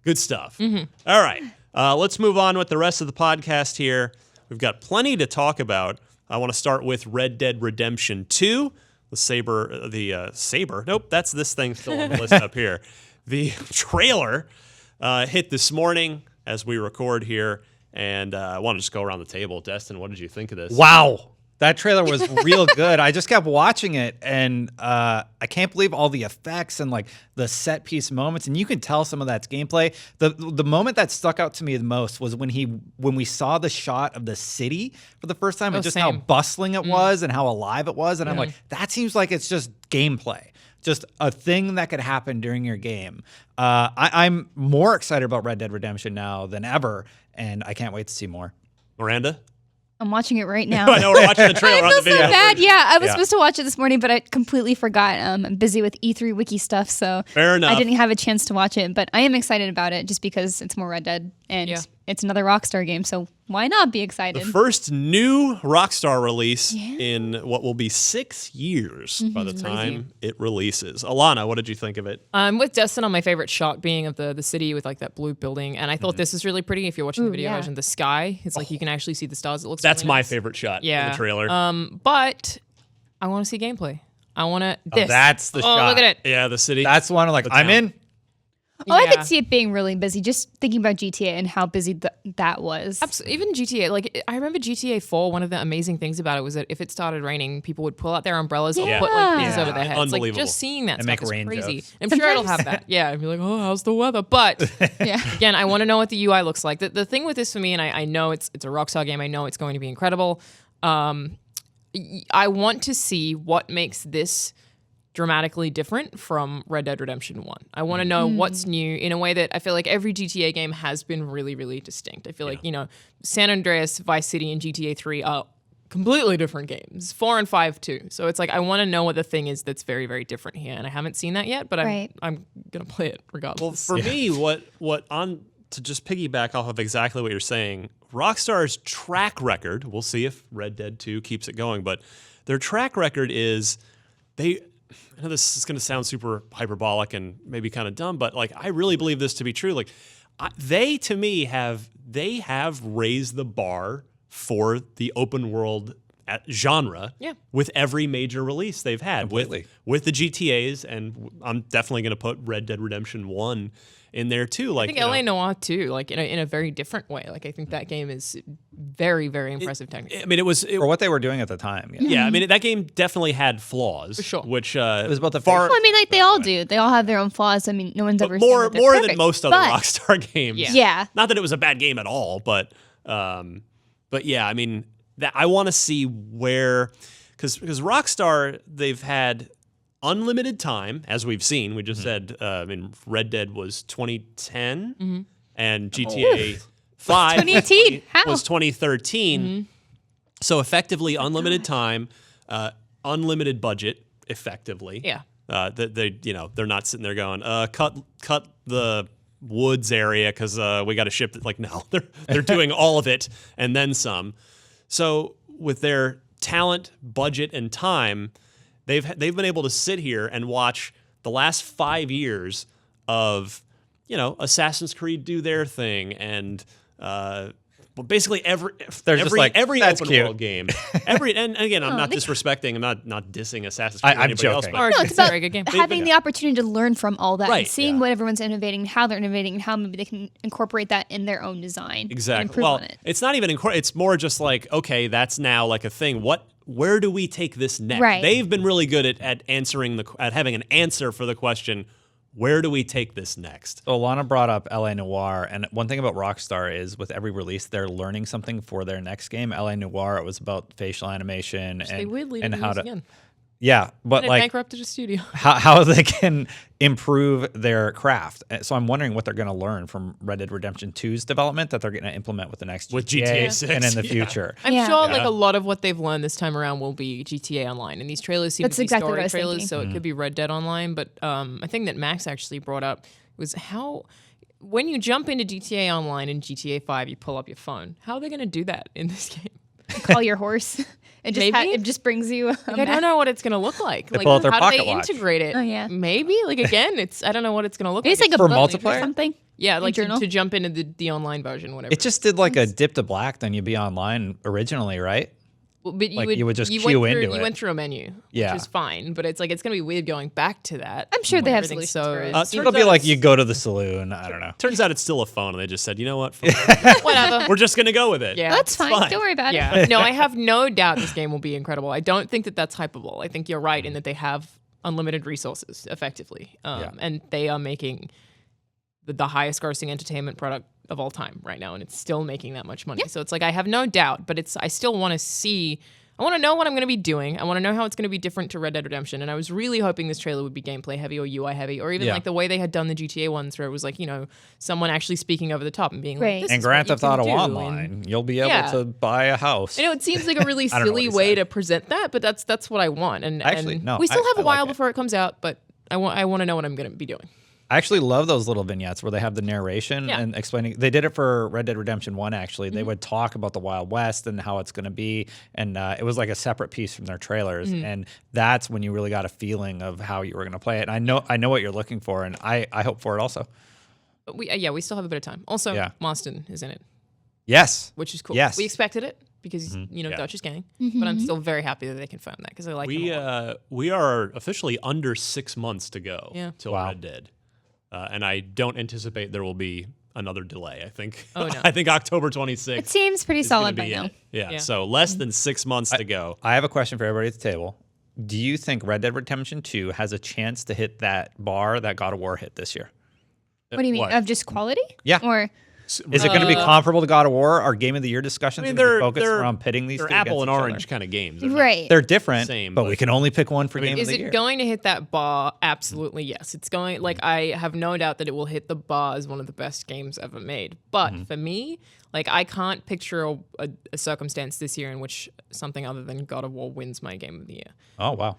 Good stuff. All right, let's move on with the rest of the podcast here. We've got plenty to talk about. I want to start with Red Dead Redemption 2. The Saber. Nope, that's this thing still on the list up here. The trailer hit this morning as we record here, and I want to just go around the table. Destin, what did you think of this? Wow. That trailer was real good. I just kept watching it, and I can't believe all the effects and like the set piece moments. And you can tell some of that's gameplay. The moment that stuck out to me the most was when we saw the shot of the city for the first time, and just how bustling it was and how alive it was. And I'm like, that seems like it's just gameplay, just a thing that could happen during your game. I'm more excited about Red Dead Redemption now than ever, and I can't wait to see more. Miranda? I'm watching it right now. I know we're watching the trailer on I the feel video. so bad. Yeah, I was supposed to watch it this morning, but I completely forgot. I'm busy with E3 wiki stuff, so Fair enough. I didn't have a chance to watch it. But I am excited about it just because it's more Red Dead and it's another Rockstar game. So why not be excited? The first new Rockstar release in what will be 6 years by the time it releases. Alanah, what did you think of it? I'm with Destin on my favorite shot being of the city with like that blue building, and I thought this was really pretty. If you're watching the video version, the sky, it's like you can actually see the stars. It looks That's really my nice. favorite shot in the trailer. But I want to see gameplay. I want to That's the shot. Look at it. Yeah, the city. That's one of like, I'm town. in. Oh, I could see it being really busy. Just thinking about GTA and how busy that was. Absolutely. Even GTA, like I remember GTA 4, one of the amazing things about it was that if it started raining, people would pull out their umbrellas and put like things over their heads. Like Unbelievable. just seeing that And stuff make is rain crazy. jokes. I'm sure it'll have that. Yeah, I'd be like, oh, how's the weather? But again, I want to know what the UI looks like. The thing with this for me, and I know it's a Rockstar game, I know it's going to be incredible. I want to see what makes this dramatically different from Red Dead Redemption 1. I want to know what's new in a way that I feel like every GTA game has been really, really distinct. I feel like, San Andreas, Vice City, and GTA 3 are completely different games. 4 and 5 too. So it's like I want to know what the thing is that's very, very different here. And I haven't seen that yet, but I'm going to play it regardless. Well, for me, to just piggyback off of exactly what you're saying, Rockstar's track record, we'll see if Red Dead 2 keeps it going, but their track record is I know this is going to sound super hyperbolic and maybe kind of dumb, but like I really believe this to be true. Like they have raised the bar for the open world genre with every major release they've had. Completely. With the GTAs, and I'm definitely going to put Red Dead Redemption 1 in there too. Like I think LA Noire too, like in a very different way. Like I think that game is very, very impressive technically. I mean, it was For what they were doing at the time. yeah. I mean, that game definitely had flaws, for sure. Which It was about the Well, I mean, like they all do. They all have their own flaws. I mean, no one's ever more said that they're more perfect, than most other but- Rockstar games. Yeah. Not that it was a bad game at all, but yeah, I mean, that I want to see where, because Rockstar, they've had unlimited time, as we've seen. We just said, I mean, Red Dead was 2010, and GTA 5 2018. How? was 2013. So effectively, unlimited time, unlimited budget, effectively. Yeah. They're not sitting there going, cut the woods area because we got to ship it. Like, no, they're doing all of it and then some. So with their talent, budget, and time, they've been able to sit here and watch the last 5 years of Assassin's Creed do their thing and basically every "That's open cute." world game. And again, I'm not disrespecting. I'm not dissing Assassin's Creed. Or I'm anybody else, joking. but Or it's it's a about very good game. having the opportunity to learn from all that Right, and seeing yeah. what everyone's innovating, how they're innovating, and how maybe they can incorporate that in their own design. And Exactly. improve Well, on it. it's not even it's more just like, okay, that's now like a thing. Where do we take this next? Right. They've been really good at answering at having an answer for the question, where do we take this next? So Alanah brought up LA Noire, and one thing about Rockstar is with every release, they're learning something for their next game. LA Noire, it was about facial animation They weirdly did how to. again. Yeah, but And it like bankrupted a studio. how they can improve their craft. So I'm wondering what they're going to learn from Red Dead Redemption 2's development that they're going to implement with the next With GTA, GTA 6, and in the yeah. future. I'm Yeah. sure like a lot of what they've learned this time around will be GTA Online. And these trailers seem That's to be exactly what story I was trailers, thinking. so it could be Red Dead Online. But I think that Max actually brought up was how when you jump into GTA Online and GTA 5, you pull up your phone. How are they going to do that in this game? call your horse. It just Maybe? it just brings you. I don't know what it's gonna look like. They Like, pull out their how do pocket they watch. integrate it? Oh, yeah. Maybe. Like again, I don't know what it's gonna look Maybe it's like. like a For book multiplayer? or something. Yeah, like journal? to jump into the online version, whatever. It just did like a dip to black, then you'd be online originally, right? But like, you would just went queue through, into You it. went through a menu, Yeah. which is fine. But it's like it's gonna be weird going back to that. I'm sure they when have everything's solutions for it. turns It'll be out like it's- you go to the saloon. I don't know. Turns out it's still a phone, and they just said, you know what? Whatever. We're just gonna go with it. Yeah. That's fine. fine. Don't worry about it. Yeah. No, I have no doubt this game will be incredible. I don't think that that's hypeable. I think you're right in that they have unlimited resources, effectively, and they are making the highest grossing entertainment product of all time right now, and it's still making that much money. So it's like I have no doubt, but I still want to see. I want to know what I'm going to be doing. I want to know how it's going to be different to Red Dead Redemption. And I was really hoping this trailer would be gameplay heavy or UI heavy, or even Yeah. like the way they had done the GTA ones, where it was like, someone actually speaking over the top and being Right. like, this And is Grand what you Theft Auto can do. Online, And, you'll be able Yeah. to buy a house. I know it seems like a really I don't know silly what he way said. to present that, but that's what I want. And Actually, and no, we still I- have a I like while it. before it comes out, but I want to know what I'm going to be doing. I actually love those little vignettes where they have the narration Yeah. and explaining. They did it for Red Dead Redemption 1, actually. Mm-hmm. They would talk about the Wild West and how it's going to be. And it was like a separate piece from their trailers. Mm-hmm. And that's when you really got a feeling of how you were going to play it. And I know what you're looking for. And I hope for it also. But we still have a bit of time. Also, Yeah. Marston is in it, Yes. which is cool. Yes. We expected it because Yeah. Dutch is gang, but I'm still very happy that they confirmed that because I like him We a lot. we are officially under 6 months to go Yeah. till Wow. Red Dead, and I don't anticipate there will be another delay. I think Oh, no. I think October 26th. It seems pretty is gonna solid be by now. it. Yeah, Yeah. so less than 6 months to go. I have a question for everybody at the table. Do you think Red Dead Redemption 2 has a chance to hit that bar that God of War hit this year? What do you mean? What? Of just quality? Yeah. Or Is it going to be comparable to God of War? Our Game of the Year discussions I mean, gonna be they're focused they're, around pitting these they're two apple against and each orange other. kind of games. They're not- right. They're different, Same, but but- we can only pick one for Game Is of the it Year. going to hit that bar? Absolutely, yes. It's going. Like I have no doubt that it will hit the bar as one of the best games ever made. But for me, like I can't picture a circumstance this year in which something other than God of War wins my Game of the Year. Oh, wow.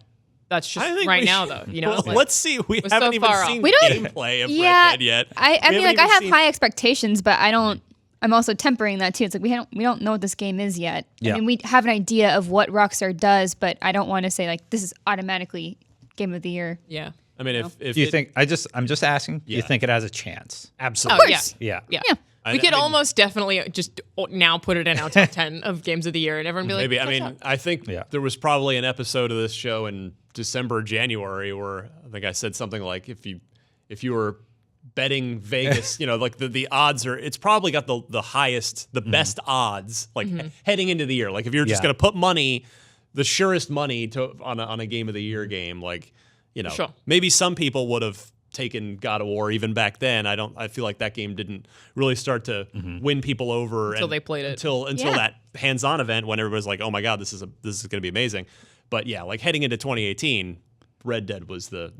That's just I think right we now, should- though. You know, Well, like- let's see. We we're haven't so even far off. seen We don't- gameplay of yeah. Red Dead yet. I We mean, haven't like I even have seen- high expectations, but I don't. I'm also tempering that too. It's like we don't know what this game is yet. Yeah. I mean, we have an idea of what Rockstar does, but I don't want to say like this is automatically Game of the Year. yeah. I mean, if Do you it- think? I'm just asking. Do you Yeah. think it has a chance? Oh absolutely, yeah. Yeah. Yeah. Yeah. I- We could I mean- almost definitely just now put it in our top 10 of games of the year and everyone be like, Maybe. I "What's mean, up?" I think Yeah. there was probably an episode of this show in December, January, where I think I said something like, if you were betting Vegas, like the odds are, it's probably got the highest, the best odds, like heading into the year. Like if you're just Yeah. gonna put money, the surest money on a Game of the Year game, like Sure. maybe some people would have taken God of War even back then. I feel like that game didn't really start to win people over Until they played it. until Yeah. that hands-on event when everybody's like, "Oh my god, this is going to be amazing." But yeah, like heading into 2018, Red Dead was the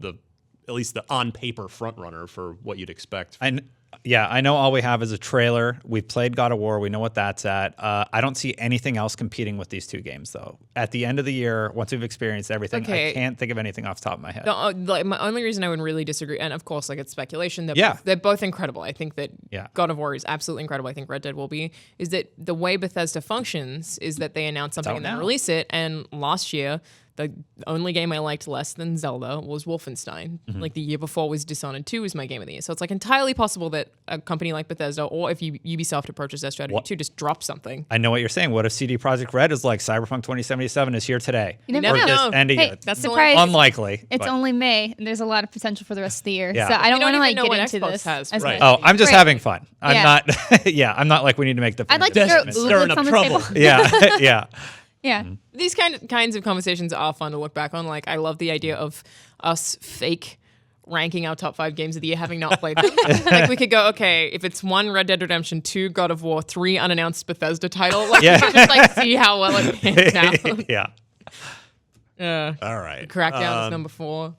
at least the on paper front runner for what you'd expect. I know all we have is a trailer. We've played God of War. We know what that's at. I don't see anything else competing with these two games, though. At the end of the year, once we've experienced everything, Okay. I can't think of anything off the top of my head. Like my only reason I would really disagree, and of course, like it's speculation. Yeah. They're both incredible. I think that Yeah. God of War is absolutely incredible. I think Red Dead will be. Is that the way Bethesda functions? Is that they announce something out and then now. release it? And last year, the only game I liked less than Zelda was Wolfenstein. Like the year before was Dishonored 2 was my game of the year. So it's like entirely possible that a company like Bethesda, or if Ubisoft approaches their strategy to just drop something. I know what you're saying. What if CD Projekt Red is like Cyberpunk 2077 is here today? You never never know. know. This end of Hey, year. That's the surprise! Unlikely. It's but- only May, and there's a lot of potential for the rest of the year. Yeah. So I don't We want to don't like even know get what into Xbox this. has, as right. much. Oh, I'm just Right. having fun. I'm Yeah. not. Yeah, I'm not like we need to make the. I'd like to Desmond throw stirring ooblets up on the trouble. table. Yeah, yeah. Yeah. These kinds of conversations are fun to look back on. Like I love the idea of us fake ranking our top 5 games of the year having not played them. Like we could go, okay, if it's 1 Red Dead Redemption, 2 God of War, 3 unannounced Bethesda title, like Yeah. we could just like see how well it pans out. Yeah. All right, Crackdown is number 4.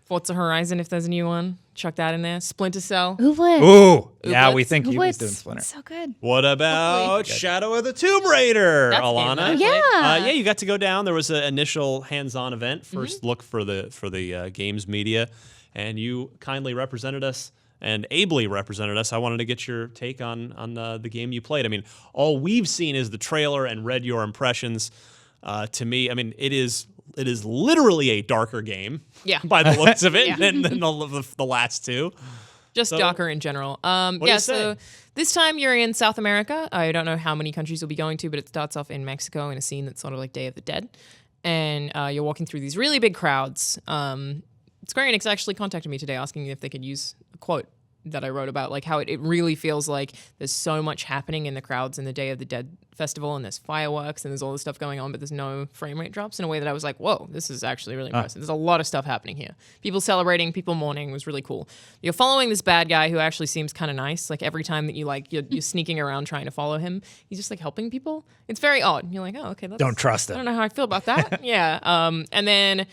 Forza Horizon, if there's a new one, chuck that in there. Splinter Cell. Ooblets. Ooh. Yeah, we Ooblets. think you was Ooblets. doing Splinter. So good. What about Shadow of the Tomb Raider, That's Alanah? game, Yeah. right? Yeah, you got to go down. There was an initial hands-on event, first look for the games media, and you kindly represented us and ably represented us. I wanted to get your take on the game you played. I mean, all we've seen is the trailer and read your impressions. To me, I mean, it is literally a darker game, Yeah. by the looks of it, Yeah. than the last two. Just So- darker in general. do you So say? this time you're in South America. I don't know how many countries you'll be going to, but it starts off in Mexico in a scene that's sort of like Day of the Dead. And you're walking through these really big crowds. Square Enix actually contacted me today asking if they could use a quote that I wrote about, like how it really feels like there's so much happening in the crowds in the Day of the Dead festival, and there's fireworks and there's all this stuff going on, but there's no frame rate drops, in a way that I was like, whoa, this is actually really impressive. There's a lot of stuff happening here. People celebrating, people mourning. It was really cool. You're following this bad guy who actually seems kind of nice. Like every time that you're sneaking around trying to follow him, he's just like helping people. It's very odd. You're like, oh, okay. Don't trust I him. don't know how I feel about that. Yeah. And then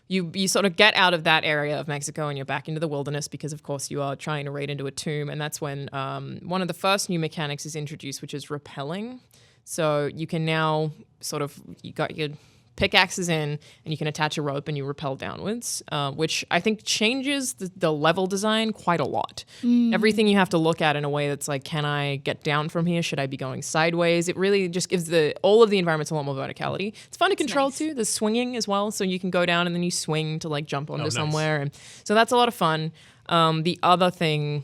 you sort of get out of that area of Mexico and you're back into the wilderness because, of course, you are trying to raid into a tomb. And that's when one of the first new mechanics is introduced, which is rappelling. So you can now you got your pickaxes in and you can attach a rope and you rappel downwards, which I think changes the level design quite a lot. Everything you have to look at in a way that's like, can I get down from here? Should I be going sideways? It really just gives all of the environments a lot more verticality. It's fun to control too. There's swinging as well. So you can go down and then you swing to like jump onto nice. somewhere. And so that's a lot of fun. The other thing,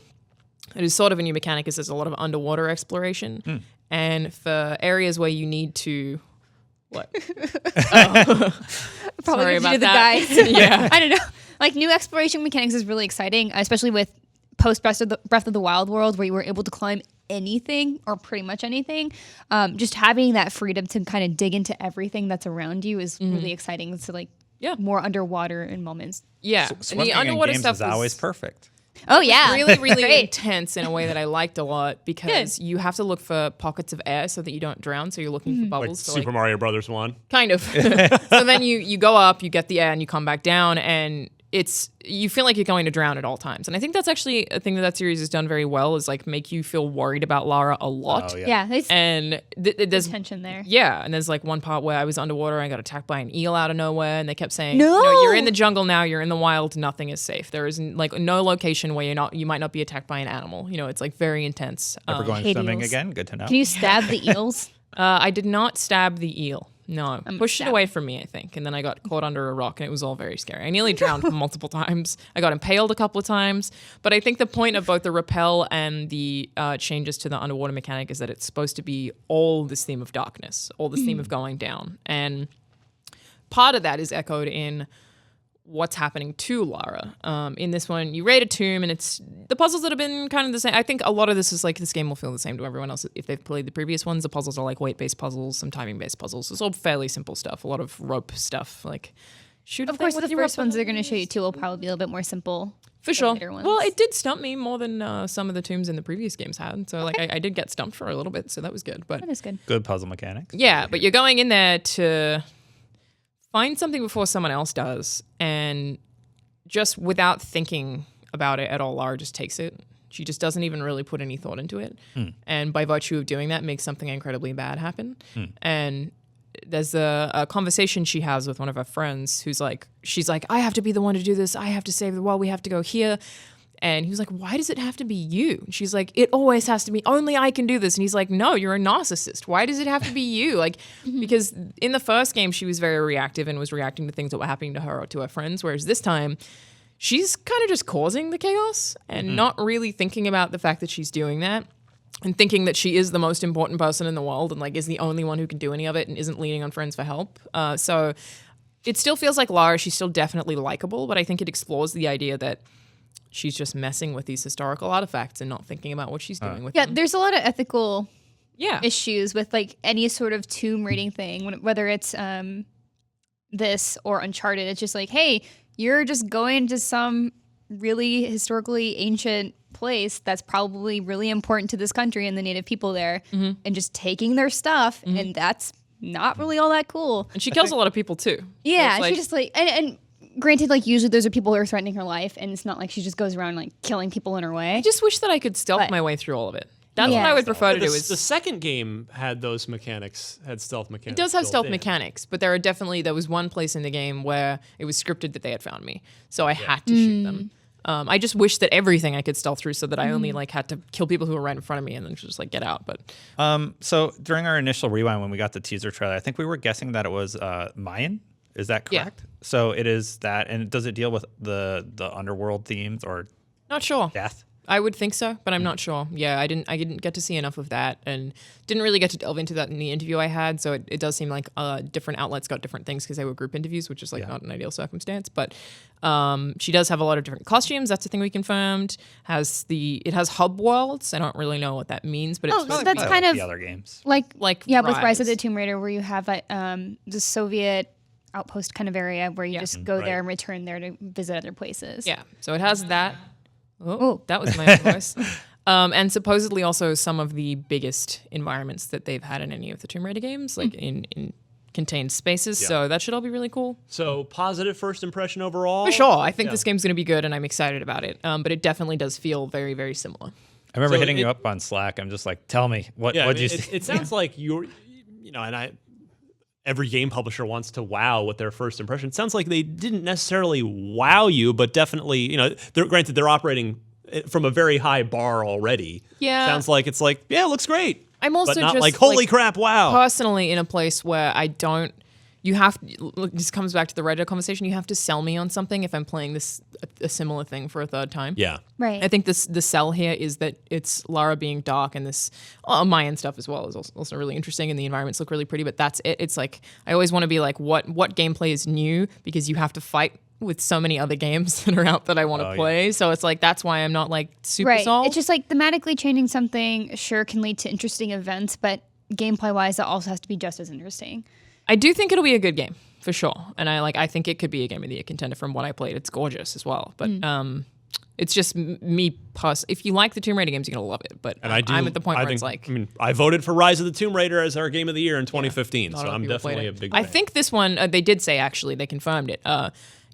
it is sort of a new mechanic, is there's a lot of underwater exploration. And for areas where you need to... What? Probably Sorry what you about did the that. guys. Yeah. I don't know. Like new exploration mechanics is really exciting, especially with post Breath of the Wild world, where you were able to climb anything or pretty much anything. Just having that freedom to kind of dig into everything that's around you is really exciting. So like more underwater in moments. Yeah. And Swimming the in underwater games stuff is always perfect. Oh yeah, really, really Great. intense in a way that I liked a lot, because you have to look for pockets of air so that you don't drown. So you're looking for Like bubbles. to, Super Mario Brothers 1. Kind of. So then you go up, you get the air, and you come back down, and you feel like you're going to drown at all times. And I think that's actually a thing that series has done very well, is like make you feel worried about Lara a lot. Oh, yeah. Yeah, there's And there's tension there. Yeah, and there's like one part where I was underwater and I got attacked by an eel out of nowhere, and they kept saying, No! you're in the jungle now, you're in the wild, nothing is safe. There is like no location where you might not be attacked by an animal. It's like very intense. Never going hate swimming eels. again? Good to know. Can you stab the eels? I did not stab the eel. No, pushed it stab. away from me, I think, and then I got caught under a rock, and it was all very scary. I nearly drowned multiple times. I got impaled a couple of times, but I think the point of both the rappel and the changes to the underwater mechanic is that it's supposed to be all this theme of darkness, all this theme of going down, and part of that is echoed in what's happening to Lara. In this one, you raid a tomb, and it's the puzzles that have been kind of the same. I think a lot of this is like, this game will feel the same to everyone else if they've played the previous ones. The puzzles are like weight-based puzzles, some timing-based puzzles. It's all fairly simple stuff. A lot of rope stuff, like shoot. Of course, the first ones they're going to show you too will probably be a little bit more simple. For than sure. later ones. Well, it did stump me more than some of the tombs in the previous games had. So like I did get stumped for a little bit, so that was good. But That is good. Good puzzle mechanics. yeah, but you're going in there to find something before someone else does, and just without thinking about it at all, Lara just takes it. She just doesn't even really put any thought into it. And by virtue of doing that, makes something incredibly bad happen. And there's a conversation she has with one of her friends she's like, I have to be the one to do this. I have to save the world. We have to go here. And he was like, why does it have to be you? And she's like, it always has to be, only I can do this. And he's like, no, you're a narcissist. Why does it have to be you? Like, because in the first game, she was very reactive and was reacting to things that were happening to her or to her friends. Whereas this time, she's kind of just causing the chaos and not really thinking about the fact that she's doing that, and thinking that she is the most important person in the world and like is the only one who can do any of it and isn't leaning on friends for help. So it still feels like Lara, she's still definitely likable, but I think it explores the idea that she's just messing with these historical artifacts and not thinking about what she's doing with Yeah, them. there's a lot of ethical Yeah. issues with like any sort of tomb raiding thing, whether it's this or Uncharted. It's just like, hey, you're just going to some really historically ancient place that's probably really important to this country and the native people there, and just taking their stuff, and that's not really all that cool. And she kills a lot of people too. So Yeah, it's like- she just like and granted, like usually those are people who are threatening her life, and it's not like she just goes around like killing people in her way. I just wish that I could stealth But- my way through all of it. That's Yeah. what I would prefer to The, do. the Is second game had those mechanics, had stealth mechanics. It does have built stealth in. mechanics, but there was one place in the game where it was scripted that they had found me, so I had to shoot them. I just wish that everything I could stealth through so that I only like had to kill people who were right in front of me and then just like get out. But So during our initial rewind when we got the teaser trailer, I think we were guessing that it was Mayan. Is that Yeah. correct? So it is that, and does it deal with the underworld themes or not sure. death? I would think so, but I'm not sure. Yeah, I didn't get to see enough of that, and didn't really get to delve into that in the interview I had. So it does seem like different outlets got different things because they were group interviews, which is like not an ideal circumstance. But she does have a lot of different costumes. That's the thing we confirmed. It has hub worlds. I don't really know what that means, but it's Oh, so supposed to that's be kind of the other games. like like with Rise of Rise. the Tomb Raider, where you have the Soviet outpost kind of area where you just go there and return there to visit other places. Yeah, so it has that. Oh, Ooh. that was my own voice. And supposedly also some of the biggest environments that they've had in any of the Tomb Raider games, like in contained spaces. So that should all be really cool. So positive first impression overall. For sure. I think this game's going to be good and I'm excited about it. But it definitely does feel very, very similar. I remember So hitting it- you up on Slack. I'm just like, tell me what Yeah, what'd I you mean, see? it sounds like every game publisher wants to wow with their first impression. It sounds like they didn't necessarily wow you, but definitely, granted they're operating from a very high bar already. Yeah. Sounds like it's like, yeah, it looks great. I'm also but not just like, holy like, crap, wow. personally in a place where I don't. This comes back to the Reddit conversation. You have to sell me on something if I'm playing a similar thing for a third time. Yeah. Right. I think the sell here is that it's Lara being dark and this Mayan stuff as well is also really interesting and the environments look really pretty, but that's it. It's like I always want to be like what gameplay is new because you have to fight with so many other games that are out that I want to play. So it's like that's why I'm not like super sold. It's just like thematically changing something sure can lead to interesting events, but gameplay wise it also has to be just as interesting. I do think it'll be a good game for sure, and I think it could be a game of the year contender from what I played. It's gorgeous as well, but it's just me. If you like the Tomb Raider games, you're gonna love it. But And I'm at the point where it's like I voted for Rise of the Tomb Raider as our game of the year in 2015, not so a lot of I'm people played definitely it. a big I fan. think this one they did say actually they confirmed it.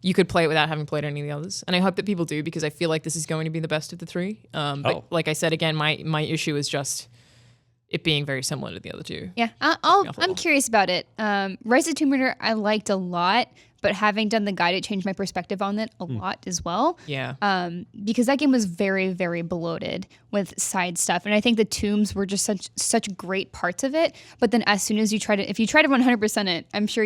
You could play it without having played any of the others, and I hope that people do because I feel like this is going to be the best of the three. But like I said again, my issue is just it being very similar to the other two. Yeah, I'm curious about it. Rise of the Tomb Raider I liked a lot, but having done the guide, it changed my perspective on it a lot as well. Yeah. Because that game was very, very bloated with side stuff, and I think the tombs were just such great parts of it. But then as soon as if you try to 100% it, I'm sure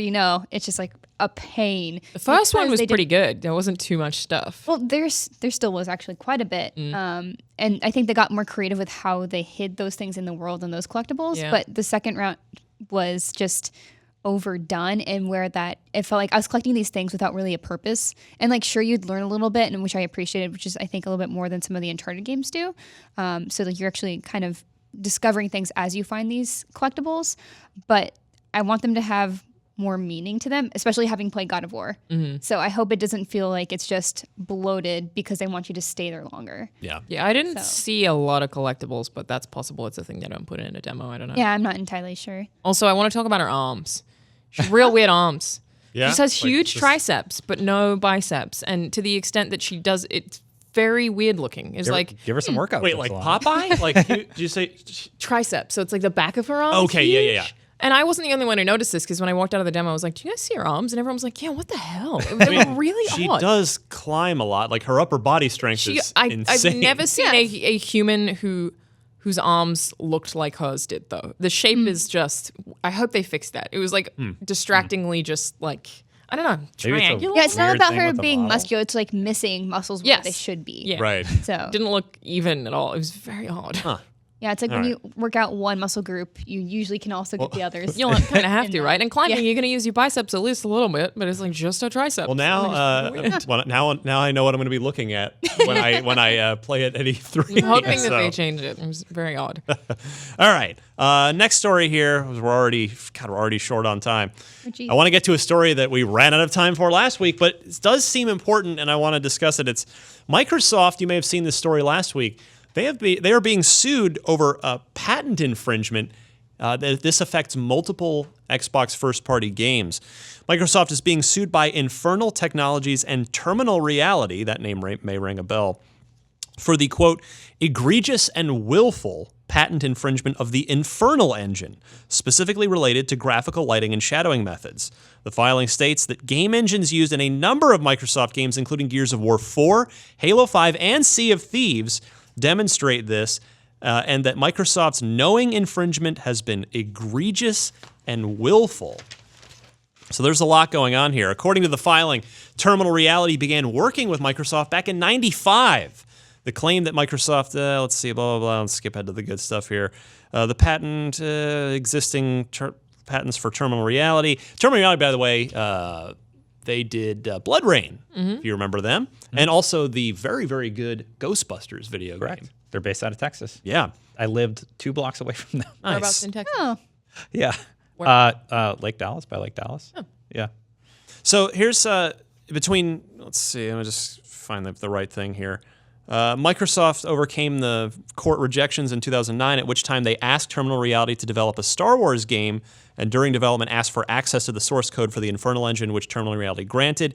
it's just like a pain. The first one because was they pretty good. There wasn't too much stuff. Well, there still was actually quite a bit, and I think they got more creative with how they hid those things in the world and those collectibles. Yeah. But the second round was just overdone, and where that it felt like I was collecting these things without really a purpose. And like, sure, you'd learn a little bit, and which I appreciated, which is I think a little bit more than some of the Uncharted games do. So like you're actually kind of discovering things as you find these collectibles, but I want them to have more meaning to them, especially having played God of War. So I hope it doesn't feel like it's just bloated because they want you to stay there longer. Yeah. Yeah, I didn't see a lot of collectibles, but that's possible. It's a thing they don't put in a demo. I don't know. Yeah, I'm not entirely sure. Also, I want to talk about her arms. She's real weird arms. Yeah. She just has Like huge this- triceps, but no biceps. And to the extent that she does, it's very weird looking. It's like Give her some workout. Wait, tips, like Alanah. Popeye? Like, did you say? triceps. So it's like the back of her arms. Okay, yeah, yeah, huge. yeah. And I wasn't the only one who noticed this because when I walked out of the demo, I was like, "Do you guys see her arms?" And everyone was like, "Yeah, what the hell?" They were really She odd. does climb a lot. Like her upper body strength is I've insane. never seen a human whose arms looked like hers did though. The shape is just. I hope they fixed that. It was like distractingly, just like I don't know, Maybe it's a- triangular. Yeah, it's not Weird about thing her with the being model. muscular. It's like missing muscles where Yes. they should be. Yeah. Right. So Didn't look even at all. It was very odd. yeah, it's like when you work out one muscle group, you usually can also get the others. You'll kind of have to, right? And climbing, Yeah. you're going to use your biceps at least a little bit, but it's like just a tricep. Well, now, now I know what I'm going to be looking at when I play it at E3. I'm hoping that So- they change it. It was very odd. All right. Next story here. We're already short on time. geez. I want to get to a story that we ran out of time for last week, but it does seem important, and I want to discuss it. It's Microsoft. You may have seen this story last week. They are being sued over a patent infringement. This affects multiple Xbox first-party games. Microsoft is being sued by Infernal Technologies and Terminal Reality. That name may ring a bell. For the, quote, egregious and willful patent infringement of the Infernal engine, specifically related to graphical lighting and shadowing methods. The filing states that game engines used in a number of Microsoft games, including Gears of War 4, Halo 5, and Sea of Thieves, demonstrate this, and that Microsoft's knowing infringement has been egregious and willful. So there's a lot going on here. According to the filing, Terminal Reality began working with Microsoft back in '95. The claim that Microsoft, let's see, blah, blah, blah, let's skip ahead to the good stuff here. The patent, existing patents for Terminal Reality. Terminal Reality, by the way, they did Blood Rain, if you remember them, and also the very, very good Ghostbusters video game. They're based out of Texas. Yeah. I lived 2 blocks away from them. Whereabouts in Texas? Oh, Yeah. Lake Dallas, by Lake Dallas. Oh. Yeah. So here's between, let's see, let me just find the right thing here. Microsoft overcame the court rejections in 2009, at which time they asked Terminal Reality to develop a Star Wars game, and during development asked for access to the source code for the Infernal engine, which Terminal Reality granted.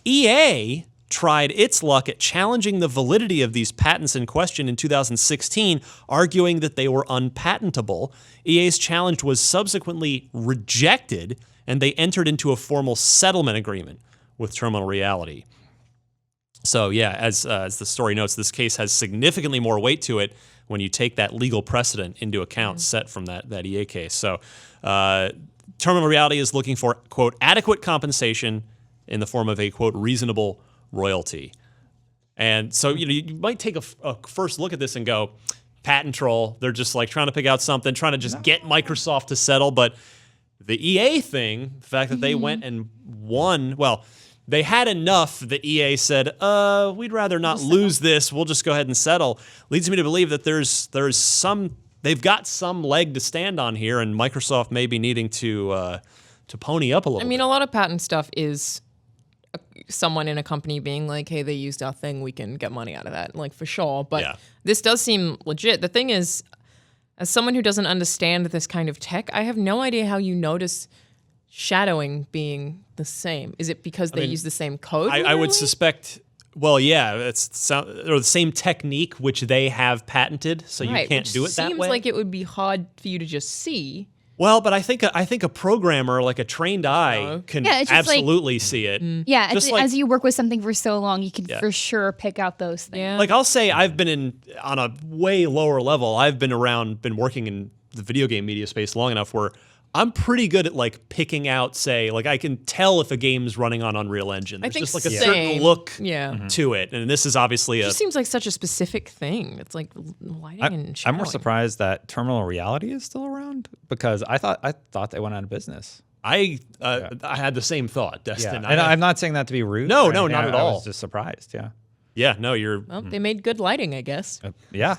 EA tried its luck at challenging the validity of these patents in question in 2016, arguing that they were unpatentable. EA's challenge was subsequently rejected, and they entered into a formal settlement agreement with Terminal Reality. So yeah, as the story notes, this case has significantly more weight to it when you take that legal precedent into account set from that EA case. So Terminal Reality is looking for, quote, adequate compensation in the form of a, quote, reasonable royalty. And so you might take a first look at this and go, patent troll. They're just like trying to pick out something, trying to just get Microsoft to settle. But the EA thing, the fact that they went and won, well, they had enough that EA said, we'd rather not lose this. We'll just go ahead and settle. Leads me to believe that there's some, they've got some leg to stand on here, and Microsoft may be needing to pony up a little bit. I mean, a lot of patent stuff is someone in a company being like, hey, they used our thing, we can get money out of that, like for sure. But this does seem legit. The thing is, as someone who doesn't understand this kind of tech, I have no idea how you notice shadowing being the same. Is it because they use the same code? I would suspect, well, yeah, or the same technique which they have patented, so you can't do it that way. Seems like it would be hard for you to just see. Well, but I think a programmer, like a trained eye, can absolutely see it. yeah. Just As you work with something for so long, you can for sure pick out those things. Yeah. Like I'll say I've been on a way lower level. I've been working in the video game media space long enough where I'm pretty good at like picking out, say, like I can tell if a game's running on Unreal Engine. There's just like a certain look to it. And this is obviously it just seems like such a specific thing. It's like lighting and shadowing. I'm more surprised that Terminal Reality is still around because I thought they went out of business. I had the same thought, Destin. Yeah. And I'm not saying that to be rude. No, not at all. I was just surprised, yeah. Yeah, no, you're... Well, they made good lighting, I guess. Yeah.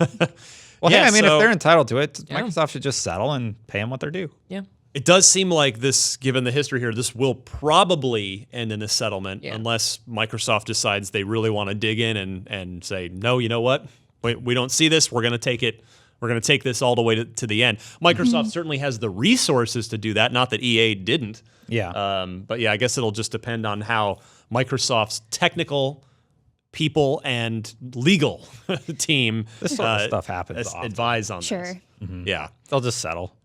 Well, hey, I mean, so, if they're entitled to it, Microsoft should just settle and pay them what they're due. Yeah. It does seem like this, given the history here, this will probably end in a settlement unless Microsoft decides they really want to dig in and say, no, you know what? We don't see this. We're going to take it. We're going to take this all the way to the end. Microsoft certainly has the resources to do that. Not that EA didn't. Yeah. But yeah, I guess it'll just depend on how Microsoft's technical people and legal team this sort of stuff happens often. Advise on this. Sure. Yeah. They'll just settle.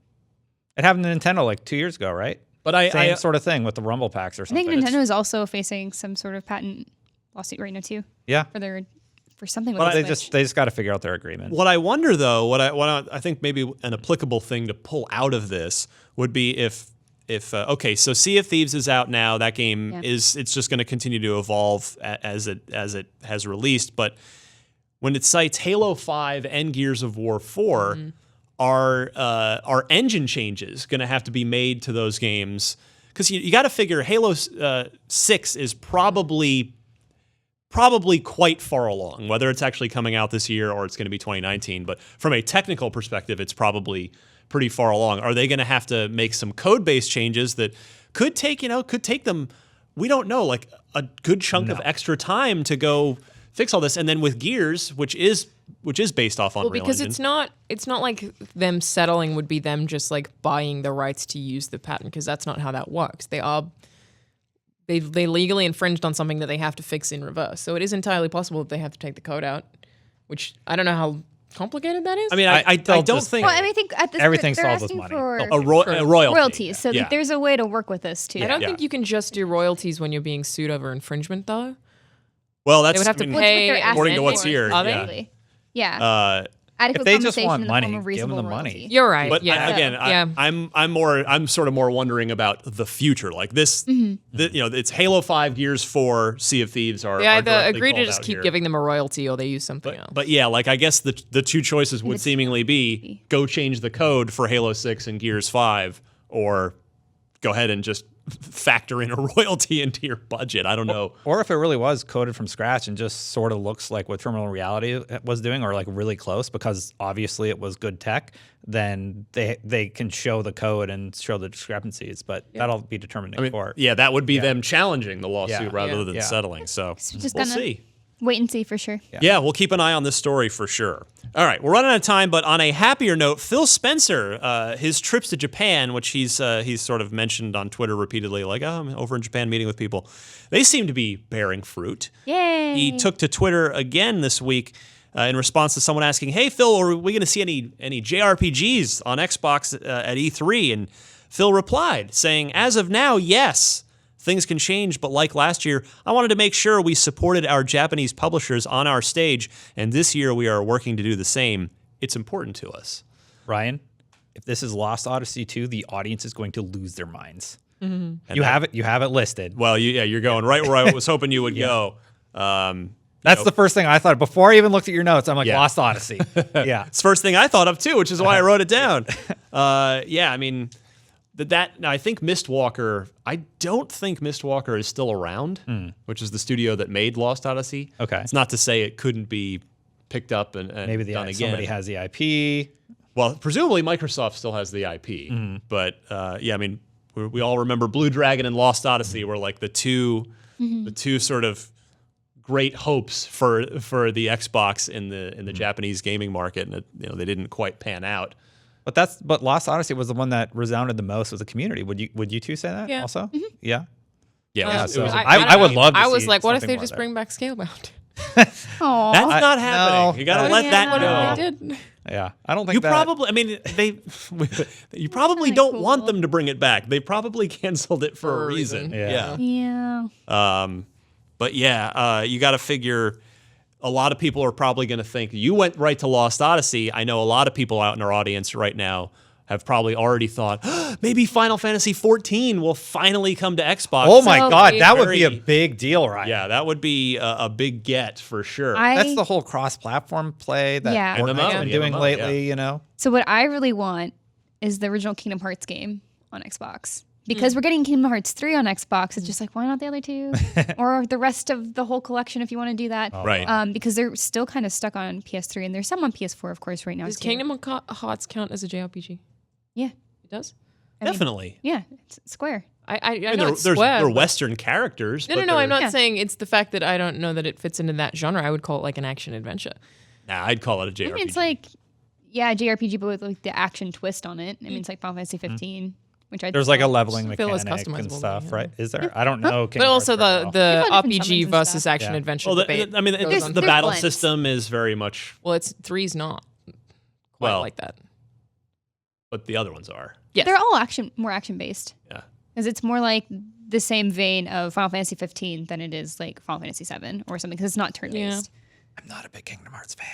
It happened to Nintendo like 2 years ago, right? But Same sort of thing with the Rumble packs or I something. think Nintendo is also facing some sort of patent lawsuit right now too. Yeah. For something with Well, the they Switch. just got to figure out their agreement. What I wonder, though, what I think maybe an applicable thing to pull out of this would be if okay, so Sea of Thieves is out now. That game it's just going to continue to evolve as it has released. But when it cites Halo 5 and Gears of War 4, are engine changes going to have to be made to those games? Because you got to figure Halo 6 is probably quite far along, whether it's actually coming out this year or it's going to be 2019. But from a technical perspective, it's probably pretty far along. Are they going to have to make some code-based changes that could take them, we don't know, like a good chunk of extra time to go fix all this? And then with Gears, which is based off Unreal because Engine. it's not like them settling would be them just like buying the rights to use the patent, because that's not how that works. They legally infringed on something that they have to fix in reverse. So it is entirely possible that they have to take the code out, which I don't know how complicated that is. I mean, I they'll don't just- think Well, I mean, I think at this Everything's they're solved with asking money. for a royalty. royalties, so Yeah. there's a way to work with this too. I don't Yeah. think you can just do royalties when you're being sued over infringement, though. Well, that's They would have to I mean, pay What's their according to asset what's for? here. Are they? Yeah. Exactly. Yeah. Adequate If they just compensation want in the money, form of give 'em reasonable the money. royalty. You're right. But yeah. again, yeah. I'm sort of more wondering about the future. Like this, you know, it's Halo 5, Gears 4, Sea of Thieves are. They are either directly agree to called just out keep here. giving them a royalty or they use something else. But yeah, like I guess the two choices would seemingly be go change the code for Halo 6 and Gears 5, or go ahead and just factor in a royalty into your budget. I don't know. Or if it really was coded from scratch and just sort of looks like what Terminal Reality was doing, or like really close, because obviously it was good tech, then they can show the code and show the discrepancies. But that'll be determined in court. Yeah, that would be them challenging the lawsuit Yeah. rather Yeah. than Yeah. settling. So just we'll gonna- see. Wait and see for sure. Yeah, we'll keep an eye on this story for sure. All right, we're running out of time, but on a happier note, Phil Spencer, his trips to Japan, which he's sort of mentioned on Twitter repeatedly, like, oh, I'm over in Japan meeting with people. They seem to be bearing fruit. Yay. He took to Twitter again this week in response to someone asking, hey, Phil, are we going to see any JRPGs on Xbox at E3? And Phil replied, saying, as of now, yes. Things can change, but like last year, I wanted to make sure we supported our Japanese publishers on our stage, and this year we are working to do the same. It's important to us. Ryan, if this is Lost Odyssey 2, the audience is going to lose their minds. And You have it listed. Well, you're going right where I was hoping you would go. That's the first thing I thought. Before I even looked at your notes, I'm like, Yeah. Lost Odyssey. Yeah. It's the first thing I thought of too, which is why I wrote it down. Yeah, I mean, I think Mistwalker. I don't think Mistwalker is still around, which is the studio that made Lost Odyssey. Okay. It's not to say it couldn't be picked up and Maybe done again. somebody has the IP. Well, presumably Microsoft still has the IP, but yeah, I mean, we all remember Blue Dragon and Lost Odyssey were like the two sort of great hopes for the Xbox in the Japanese gaming market, and they didn't quite pan out. But Lost Odyssey was the one that resounded the most with the community. Would you two say that Yeah. also? Yeah. Yeah, it was I would love to I was see like, what if something they more just there. bring back Scalebound? Aw. that's not happening. no, You got to that- let Yeah. that What go. if they did? Yeah. I don't think You that. probably, I mean, you probably kinda don't cool. want them to bring it back. They probably canceled it for a reason. Yeah. Yeah. But yeah, you got to figure a lot of people are probably going to think you went right to Lost Odyssey. I know a lot of people out in our audience right now have probably already thought, maybe Final Fantasy 14 will finally come to Xbox. Oh my So God, we- that would be a Very- big deal, right? Yeah, that would be a big get for sure. That's the whole cross-platform play that Yeah. Fortnite's MMO, been the doing MMO, lately. yeah. So what I really want is the original Kingdom Hearts game on Xbox. Because we're getting Kingdom Hearts 3 on Xbox, it's just like, why not the other two? Or the rest of the whole collection if you want to do that. Right. Because they're still kind of stuck on PS3, and there's some on PS4, of course, right now. Does too. Kingdom Hearts count as a JRPG? Yeah. It does? I mean, Definitely. Yeah, it's Square. I mean, know it's they're Square, they're but- Western characters. No, but I'm not Yeah. saying it's the fact that I don't know that it fits into that genre. I would call it like an action adventure. Nah, I'd call it a JRPG. I mean, it's like, yeah, JRPG, but with like the action twist on it. I mean, it's like Final Fantasy 15, which I There's like a leveling Feel less mechanic and customizable, stuff, yeah. right? Is there? I don't know. But Kingdom also Hearts very well. the People have different RPG summons and versus stuff. action Yeah. adventure well, debate. I mean, goes on the for- battle blends. system is very much Well, it's 3's not quite Well, like that. what the other ones are. Yes. They're all more action based. Yeah. Because it's more like the same vein of Final Fantasy 15 than it is like Final Fantasy 7 or something, because it's not turn based. I'm not a big Kingdom Hearts fan.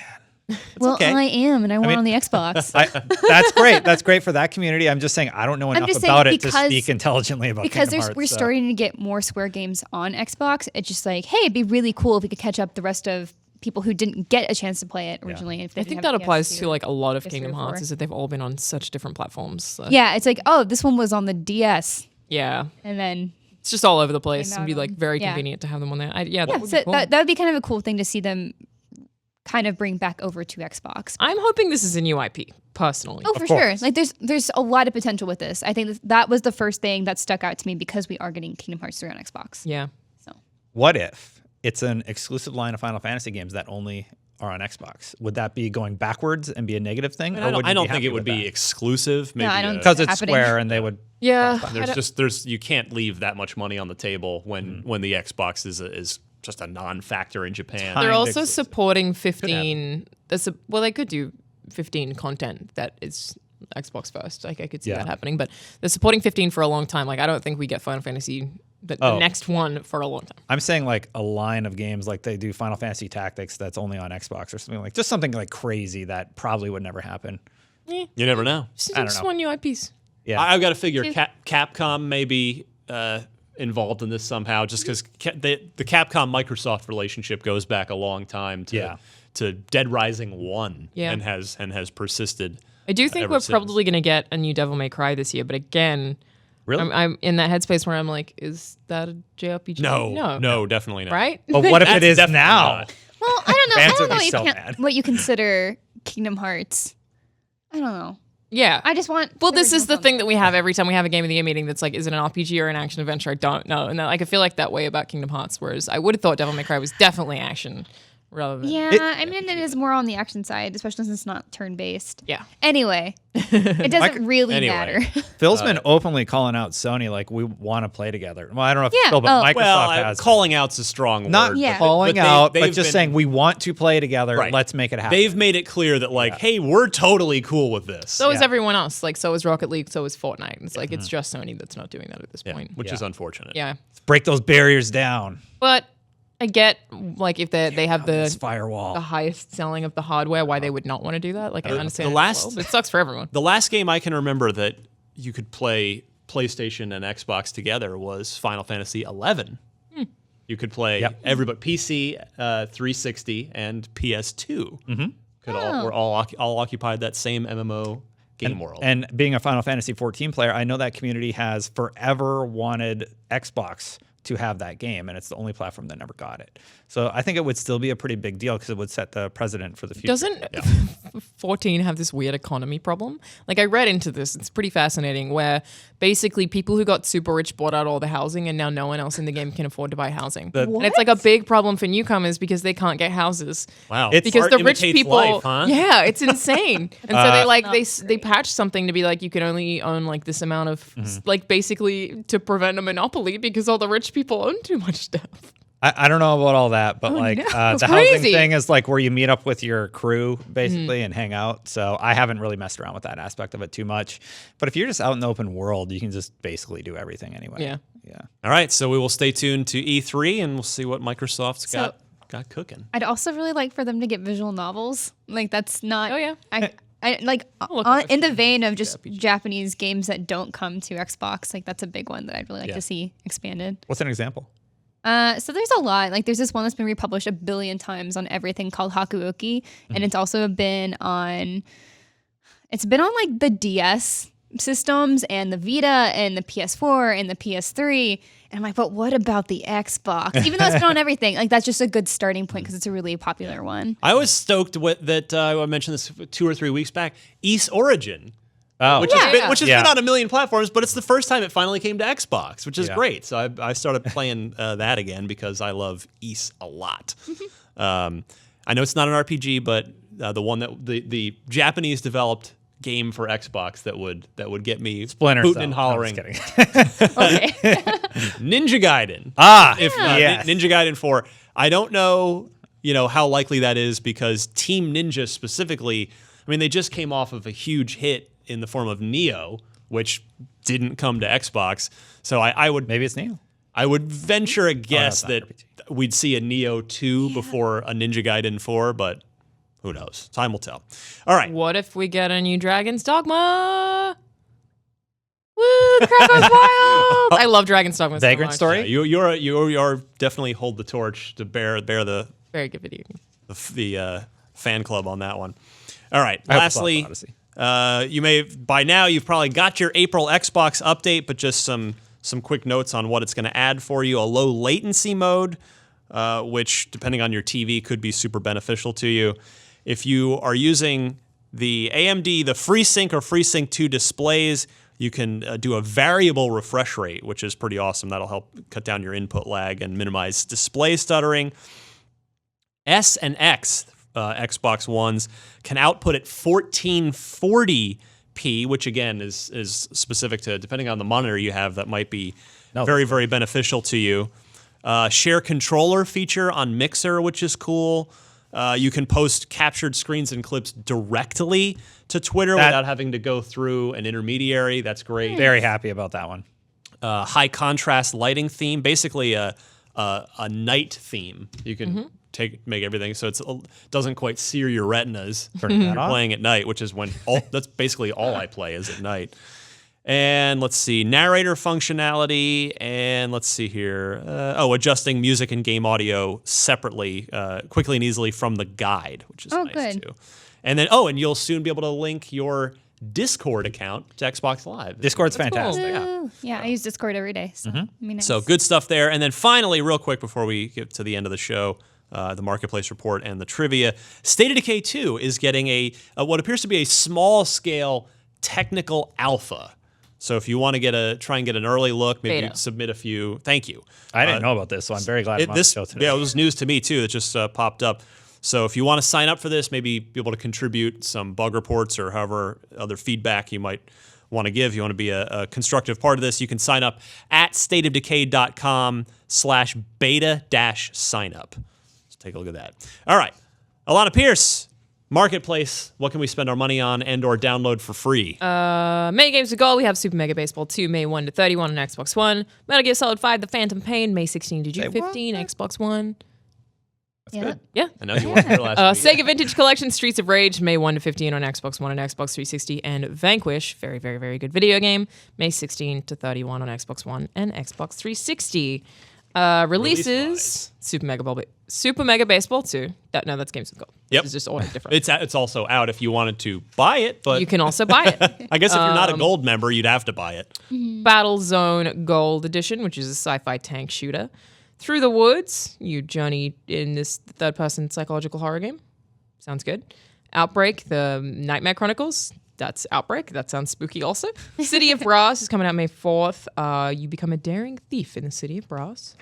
Well, okay. I am, and I want mean- on the Xbox. That's great. That's great for that community. I'm just saying I don't know enough just saying about it to because- speak intelligently about because Kingdom Hearts. we're so. starting to get more Square games on Xbox. It's just like, hey, it'd be really cool if we could catch up the rest of people who didn't get a chance to play it originally. If they I think have that a applies PS2 to like a lot of PS3 Kingdom or Hearts 4. is that they've all been on such different platforms. So. Yeah, it's like, oh, this one was on the DS, Yeah. and then It's just all over the place Came and be out like on- very yeah. convenient to have them on there. That yeah, would so be cool. that would be kind of a cool thing to see them kind of bring back over to Xbox. I'm hoping this is a new IP, personally. Oh, for course. sure. Like there's a lot of potential with this. I think that was the first thing that stuck out to me because we are getting Kingdom Hearts 3 on Xbox. Yeah. So What if it's an exclusive line of Final Fantasy games that only are on Xbox? Would that be going backwards and be a negative thing? I don't think it would be exclusive. Maybe I don't- because it's happening. Square and they would. Yeah. there's you can't leave that much money on the table when the Xbox is just a non-factor in Japan. Time They're also exclusive. supporting 15. Well, they could do 15 content that is Xbox first. Like I could see Yeah. that happening, but they're supporting 15 for a long time. Like I don't think we get Final Fantasy the next one for a long time. I'm saying like a line of games like they do Final Fantasy Tactics that's only on Xbox or something like just something like crazy that probably would never happen. You never know. Just know. one new IPs. Yeah. I've got to figure Capcom may be involved in this somehow, just because the Capcom-Microsoft relationship goes back a long time to Dead Rising 1 Yeah. and has persisted. I do think ever we're since. probably going to get a new Devil May Cry this year, but again, Really? I'm in that headspace where I'm like, is that a JRPG? No, definitely not. Right? But what if it That's is definitely now? not. Well, I don't know. Fans I don't would know be so mad. what you consider Kingdom Hearts. I don't know. Yeah. I just want. Well, this is the original thing that we have every time we have a Game of the Year meeting that's like, is it an RPG or an action adventure? I don't know. And like, I feel like that way about Kingdom Hearts, whereas I would have thought Devil May Cry was definitely action rather than. Yeah, I mean, it is more on the action side, especially since it's not turn-based. Yeah. Anyway, it doesn't really Anyway. matter. Phil's been openly calling out Sony like we want to play together. Well, I don't know if Yeah, Phil, but oh. Microsoft Well, has. calling out's a strong Not word. Yeah. calling but out, but they've just been- saying we want to play together. Right. Let's make it happen. They've made it clear that hey, we're totally cool with this. So is Yeah. everyone else. Like, so is Rocket League, so is Fortnite. It's like, it's just Sony that's not doing that at this point. which Yeah. is unfortunate. Yeah. Let's break those barriers down. But I get, like, if they have This the firewall. highest selling of the hardware, why they would not want to do that. Like, I understand. the it last- as well, but it sucks for everyone. The last game I can remember that you could play PlayStation and Xbox together was Final Fantasy 11. You could play everybody PC, 360, and PS2. Could all occupied that same MMO game world. And being a Final Fantasy 14 player, I know that community has forever wanted Xbox to have that game, and it's the only platform that never got it. So I think it would still be a pretty big deal because it would set the precedent for the future. Doesn't 14 have this weird economy problem? Like, I read into this. It's pretty fascinating where basically people who got super rich bought out all the housing and now no one else in the game can afford to buy housing. And it's like a big problem for newcomers because they can't get houses. Wow. Because Art the rich imitates people, life, huh? yeah, it's insane. And so they patched something to be like, you can only own like this amount of, like, basically to prevent a monopoly because all the rich people own too much stuff. I don't know about all that, but no, the it's housing crazy. thing is like where you meet up with your crew basically and hang out. So I haven't really messed around with that aspect of it too much. But if you're just out in the open world, you can just basically do everything anyway. Yeah. Yeah. All right, so we will stay tuned to E3 and we'll see what Microsoft's So- got cooking. I'd also really like for them to get visual novels. Like that's not. Oh, yeah. I like look in the vein of just Japanese games that don't come to Xbox. Like that's a big one that I'd really like Yeah. to see expanded. What's an example? So there's a lot. Like there's this one that's been republished 1 billion times on everything called Hakuoki, and it's also been on. It's been on like the DS systems and the Vita and the PS4 and the PS3. And I'm like, but what about the Xbox? Even though it's been on everything, like that's just a good starting point because it's a really popular one. I was stoked that I mentioned this 2 or 3 weeks back. East Origin, Oh, which Yeah. has been on a million platforms, but it's the first time it finally came to Xbox, which is Yeah. great. So I started playing that again because I love East a lot. I know it's not an RPG, but the one that the Japanese developed game for Xbox that would get me Splinter hooting Cell. and No, hollering. I'm just kidding. Okay. Ninja Gaiden. If Yes. Ninja Gaiden 4. I don't know, how likely that is because Team Ninja specifically, I mean, they just came off of a huge hit in the form of Neo, which didn't come to Xbox. So I would maybe it's Neo. I would venture a guess not that RPG. we'd see a Neo 2 before a Ninja Gaiden 4, but who knows? Time will tell. All right. What if we get a new Dragon's Dogma? Woo, the crowd goes wild! I love Dragon's Dogma so Vagrant much. Story? Yeah, you are definitely hold the torch to bear the Very good video game. the fan club on that one. All right. I hope it's not Lastly, Odyssey. you may by now you've probably got your April Xbox update, but just some quick notes on what it's going to add for you. A low latency mode, which depending on your TV could be super beneficial to you. If you are using the AMD, the FreeSync or FreeSync 2 displays, you can do a variable refresh rate, which is pretty awesome. That'll help cut down your input lag and minimize display stuttering. S and X Xbox Ones can output at 1440p, which again is specific to, depending on the monitor you have, that might be very, very beneficial to you. Share controller feature on Mixer, which is cool. You can post captured screens and clips directly to Twitter without having to go through an intermediary. That's great. Very happy about that one. High contrast lighting theme, basically a night theme. You can make everything so it doesn't quite sear your retinas when you're playing at night, which is that's basically all I play is at night. And let's see, narrator functionality, and let's see here. Adjusting music and game audio separately, quickly and easily from the guide, which is nice too. And then, and you'll soon be able to link your Discord account to Xbox Live. Discord's fantastic. Cool. Yeah, I use Discord every day. So, nice. So good stuff there. And then finally, real quick before we get to the end of the show, the Marketplace report and the trivia, State of Decay 2 is getting what appears to be a small-scale technical alpha. So if you want to try and get an early look, maybe submit a few. Thank you. I didn't know about this, so I'm very glad I'm on the show today. Yeah, it was news to me too. It just popped up. So if you want to sign up for this, maybe be able to contribute some bug reports or however other feedback you might want to give. You want to be a constructive part of this, you can sign up at stateofdecay.com/beta-signup. Let's take a look at that. All right. Alanah Pierce, Marketplace, what can we spend our money on and or download for free? Many games to go. We have Super Mega Baseball 2, May 1 to 31 on Xbox One. Metal Gear Solid 5, The Phantom Pain, May 16 to June 15, Xbox One. That's good. Yeah. I know you weren't here last week. Sega Vintage Collection, Streets of Rage, May 1 to 15 on Xbox One and Xbox 360. And Vanquish, very, very, very good video game, May 16 to 31 on Xbox One and Xbox 360. Releases, Super Mega Baseball 2. That's Games with Gold. Yep. It's just always different. It's also out if you wanted to buy it, but you can also buy it. I guess if you're not a gold member, you'd have to buy it. Battlezone Gold Edition, which is a sci-fi tank shooter. Through the Woods, you journey in this third-person psychological horror game. Sounds good. Outbreak, the Nightmare Chronicles. That's Outbreak. That sounds spooky also. City of Brass is coming out May 4th. You become a daring thief in the City of Brass.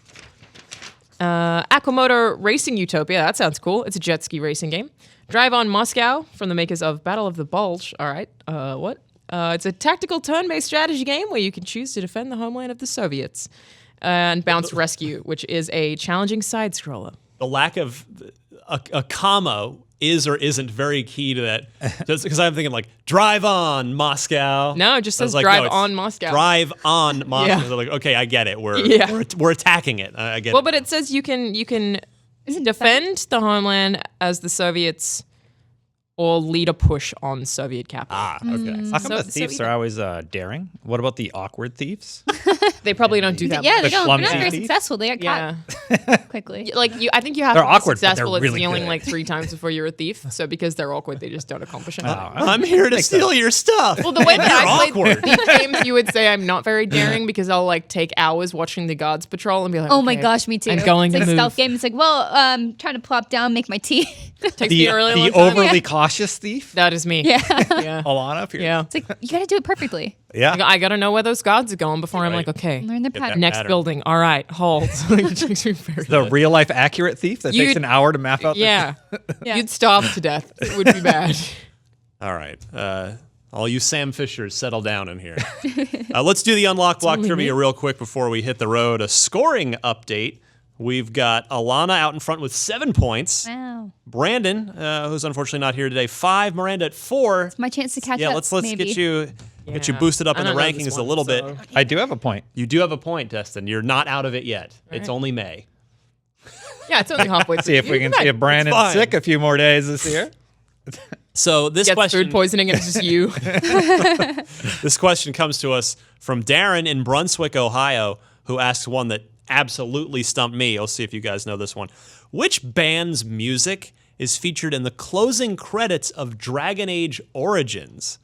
Aquamoto Racing Utopia. That sounds cool. It's a jet ski racing game. Drive on Moscow from the makers of Battle of the Bulge. All right. What? It's a tactical turn-based strategy game where you can choose to defend the homeland of the Soviets. And Bounce Rescue, which is a challenging side-scroller. The lack of a comma is or isn't very key to that. Just because I'm thinking like, drive on Moscow. No, it just says like, drive no, on Moscow. Drive on Moscow. Yeah. They're like, okay, I get it. We're attacking it. I get it. Well, but it says you can defend the homeland as the Soviets or lead a push on Soviet capital. Okay. How come the thieves are always daring? What about the awkward thieves? They probably don't do that. Yeah, much. they don't. They're not clumsy very thief? successful. They get Yeah. caught quickly. I think you have They're to be awkward, but they're successful at really stealing good. like 3 times before you're a thief. So because they're awkward, they just don't accomplish anything. I'm here to steal your stuff. Well, the way that I You're play awkward. thief games, you would say I'm not very daring because I'll like take hours watching the guards patrol and be like, Oh my okay, gosh, me too. I'm going it's to like move. stealth game. It's like, trying to plop down, make my tea. Takes me a really long The time. overly cautious thief? That is me. yeah. Yeah. Alanah? If you're- Yeah. It's like, you got to do it perfectly. Yeah. I gotta know where those guards are going before I'm Right. like, okay, Learn the pattern. next pattern. building. All right, hold. It takes me very The real life accurate thief that takes You'd- an hour to map out. Yeah. Yeah. You'd starve to death. It would be bad. All right. All you Sam Fishers, settle down in here. Let's do the Unlock Block only trivia me. real quick before we hit the road. A scoring update. We've got Alanah out in front with 7 points. Wow. Brandon, who's unfortunately not here today, 5. Miranda at 4. My chance to catch Yeah, up. let's maybe. get you Yeah. boosted up I in the don't know rankings this a one, little bit. so- I do have a point. You do have a point, Destin. You're not out of it yet. It's right. only May. Yeah, it's only halfway through. See if we can see if Brandon's fine. sick a few more days this year. So this Gets question, food poisoning and it's just you. this question comes to us from Darren in Brunswick, Ohio, who asks one that absolutely stumped me. I'll see if you guys know this one. Which band's music is featured in the closing credits of Dragon Age Origins?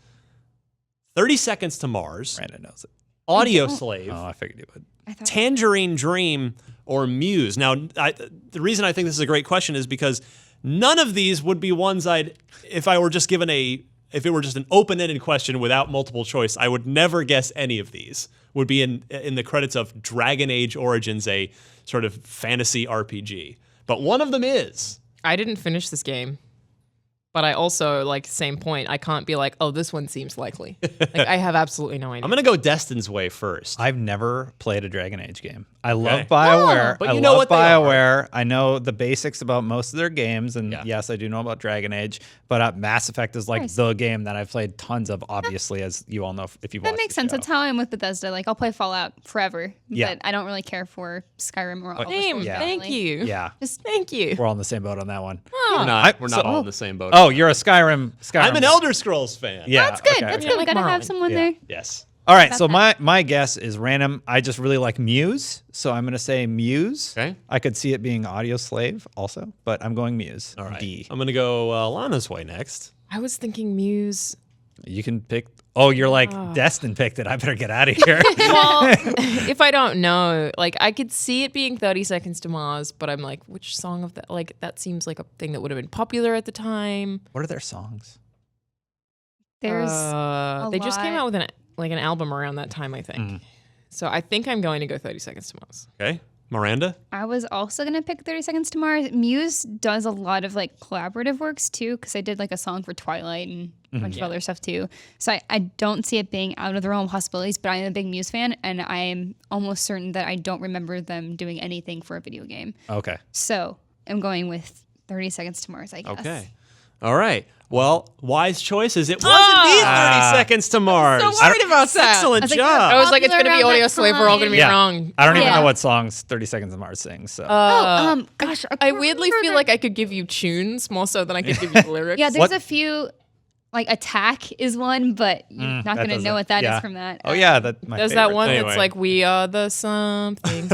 30 Seconds to Mars, Brandon knows it. Audio Slave, Oh, I figured you would. Tangerine Dream, or Muse? Now, the reason I think this is a great question is because none of these would be ones if it were just an open-ended question without multiple choice, I would never guess any of these would be in the credits of Dragon Age Origins, a sort of fantasy RPG. But one of them is. I didn't finish this game, but I also, like, same point, I can't be like, oh, this one seems likely. Like, I have absolutely no idea. I'm going to go Destin's way first. I've never played a Dragon Age game. I love BioWare. but I you know love what they are. BioWare. I know the basics about most of their games, and yes, I do know about Dragon Age. But Mass Effect is like the game that I've played tons of, obviously, as you all know if you've watched That makes the sense. show. That's how I'm with Bethesda. Like, I'll play Fallout forever, Yeah. but I don't really care for Skyrim or Elder Same. Scrolls. Yeah. Thank you. Yeah, Thank you. we're all in the same boat on that one. We're not, all in the same boat. Oh, you're a Skyrim. I'm an Elder Scrolls fan. Yeah, That's good. okay, That's okay. good. We Like gotta have Morrowind. someone Yeah. there. Yes. All right, so my guess is random. I just really like Muse, so I'm going to say Muse. Okay. I could see it being Audio Slave also, but I'm going Muse. All right. D. I'm going to go Alanah's way next. I was thinking Muse. You can pick. Oh, you're like Destin picked it. I better get out of here. Well, if I don't know, like, I could see it being 30 Seconds to Mars, but I'm like, which song of that? Like, that seems like a thing that would have been popular at the time. What are their songs? There's They just came lot. out with an album around that time, I think. So I think I'm going to go 30 Seconds to Mars. Okay. Miranda? I was also gonna pick 30 Seconds to Mars. Muse does a lot of like collaborative works too, because I did like a song for Twilight and a bunch of other stuff too. So I don't see it being out of the realm of possibilities, but I am a big Muse fan, and I am almost certain that I don't remember them doing anything for a video game. Okay. So I'm going with 30 Seconds to Mars, I guess. Okay. All right. Well, wise choices. It was indeed 30 Seconds to Mars. So worried about that. Excellent I was like, job. I was like, it's going to be Popular around Audio that Slave. We're all going to be Yeah. wrong. I don't even Yeah. know what songs 30 Seconds to Mars sings. So Gosh, I can't weirdly remember feel the- like I could give you tunes more so than I could give you lyrics. Yeah, there's What- a few. Like Attack is one, but you're not that gonna doesn't- know what that is yeah. from that. Oh yeah, that my There's favorite. that one Anyway. that's like, we are the something.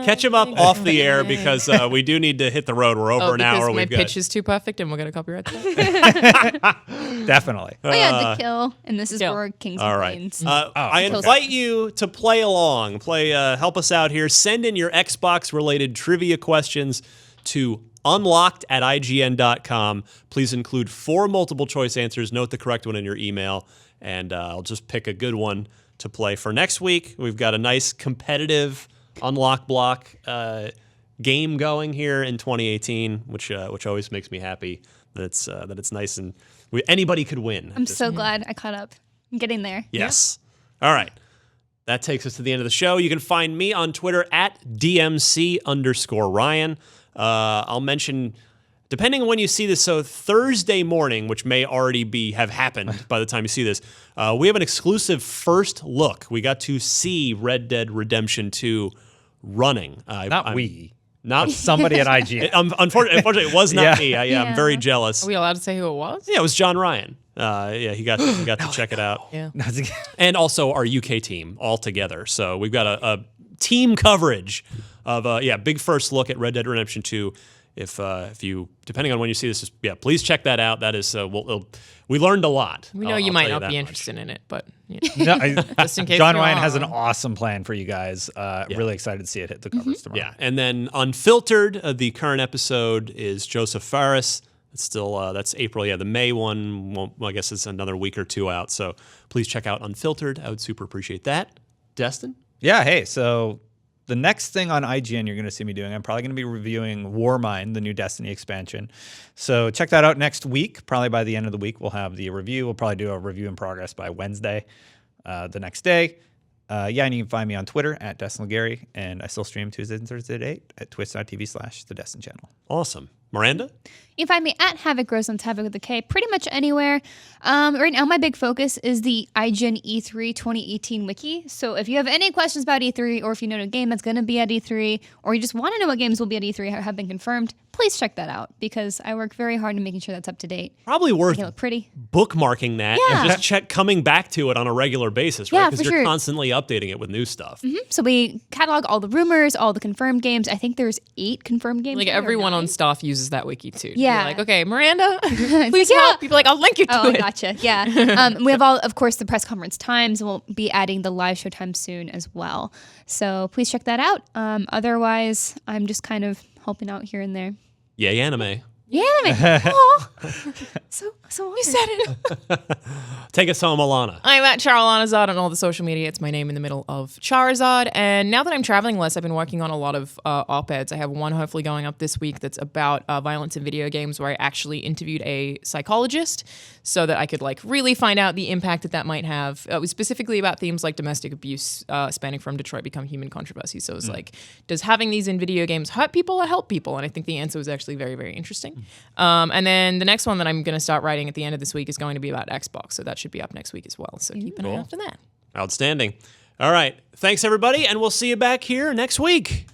Catch him up off the air because we do need to hit the road. We're over an because hour. my We've got pitch is too perfect and we're going to copyright that. Definitely. Oh yeah, The Kill, and this is Kill. for Kings All and right. Queens. I okay. invite you to play along. Help us out here. Send in your Xbox-related trivia questions to unlocked@ign.com. Please include 4 multiple-choice answers. Note the correct one in your email, and I'll just pick a good one to play for next week. We've got a nice competitive Unlock Block game going here in 2018, which always makes me happy that it's nice and anybody could win. I'm so glad I caught up. I'm getting there. Yes. All right. That takes us to the end of the show. You can find me on Twitter at DMC_Ryan. I'll mention, depending on when you see this, so Thursday morning, which may already have happened by the time you see this, we have an exclusive first look. We got to see Red Dead Redemption 2 running. Not we. Not Somebody at IGN. Unfortunately, it was not me. I'm Yeah. very jealous. Are we allowed to say who it was? Yeah, it was John Ryan. He got to check it out. Yeah. And also our UK team all together. So we've got a team coverage of big first look at Red Dead Redemption 2. If you, depending on when you see this, please check that out. That is we learned a lot. We know I'll you tell might not that be much. interested in it, but yeah. No, Just in case John you Ryan are. has an awesome plan for you guys. Really excited to see it hit the covers tomorrow. Yeah, and then Unfiltered, the current episode is Joseph Fares. It's still that's April. Yeah, the May one, I guess it's another week or 2 out. So please check out Unfiltered. I would super appreciate that. Destin? Yeah, hey, so the next thing on IGN you're going to see me doing, I'm probably going to be reviewing Warmind, the new Destiny expansion. So check that out next week. Probably by the end of the week, we'll have the review. We'll probably do a review in progress by Wednesday, the next day. And you can find me on Twitter at DestinGary, and I still stream Tuesdays and Thursdays at 8 at twitch.tv/The Destin Channel. Awesome. Miranda? You can find me at Havoc Roselands, Havoc with a K, pretty much anywhere. Right now, my big focus is the IGN E3 2018 wiki. So if you have any questions about E3, or if you know a game that's going to be at E3, or you just want to know what games will be at E3 have been confirmed, please check that out, because I work very hard in making sure that's up to date. Probably worth They look pretty. bookmarking that and just coming back to it on a regular basis, right? Yeah, Because for you're sure. constantly updating it with new stuff. So we catalog all the rumors, all the confirmed games. I think there's 8 confirmed games. Like right, or everyone on 9. staff uses that wiki too. Yeah. You're like, okay, Miranda, please like, yeah. help. People like, I'll link you to Oh, I it. gotcha. Yeah. We have all, of course, the press conference times. We'll be adding the live show time soon as well. So please check that out. Otherwise, I'm just kind of helping out here and there. Yay, anime. anime. Aw. So You said it. Take us home, Alanah. I'm at Charizard on all the social media. It's my name in the middle of Charizard. And now that I'm traveling less, I've been working on a lot of op-eds. I have one hopefully going up this week that's about violence in video games, where I actually interviewed a psychologist so that I could like really find out the impact that might have. It was specifically about themes like domestic abuse, spanning from Detroit Become Human controversy. So it was like, does having these in video games hurt people or help people? And I think the answer was actually very, very interesting. And then the next one that I'm going to start writing at the end of this week is going to be about Xbox. So that should be up next week as well. So keep an eye out for that. Outstanding. All right. Thanks, everybody, and we'll see you back here next week.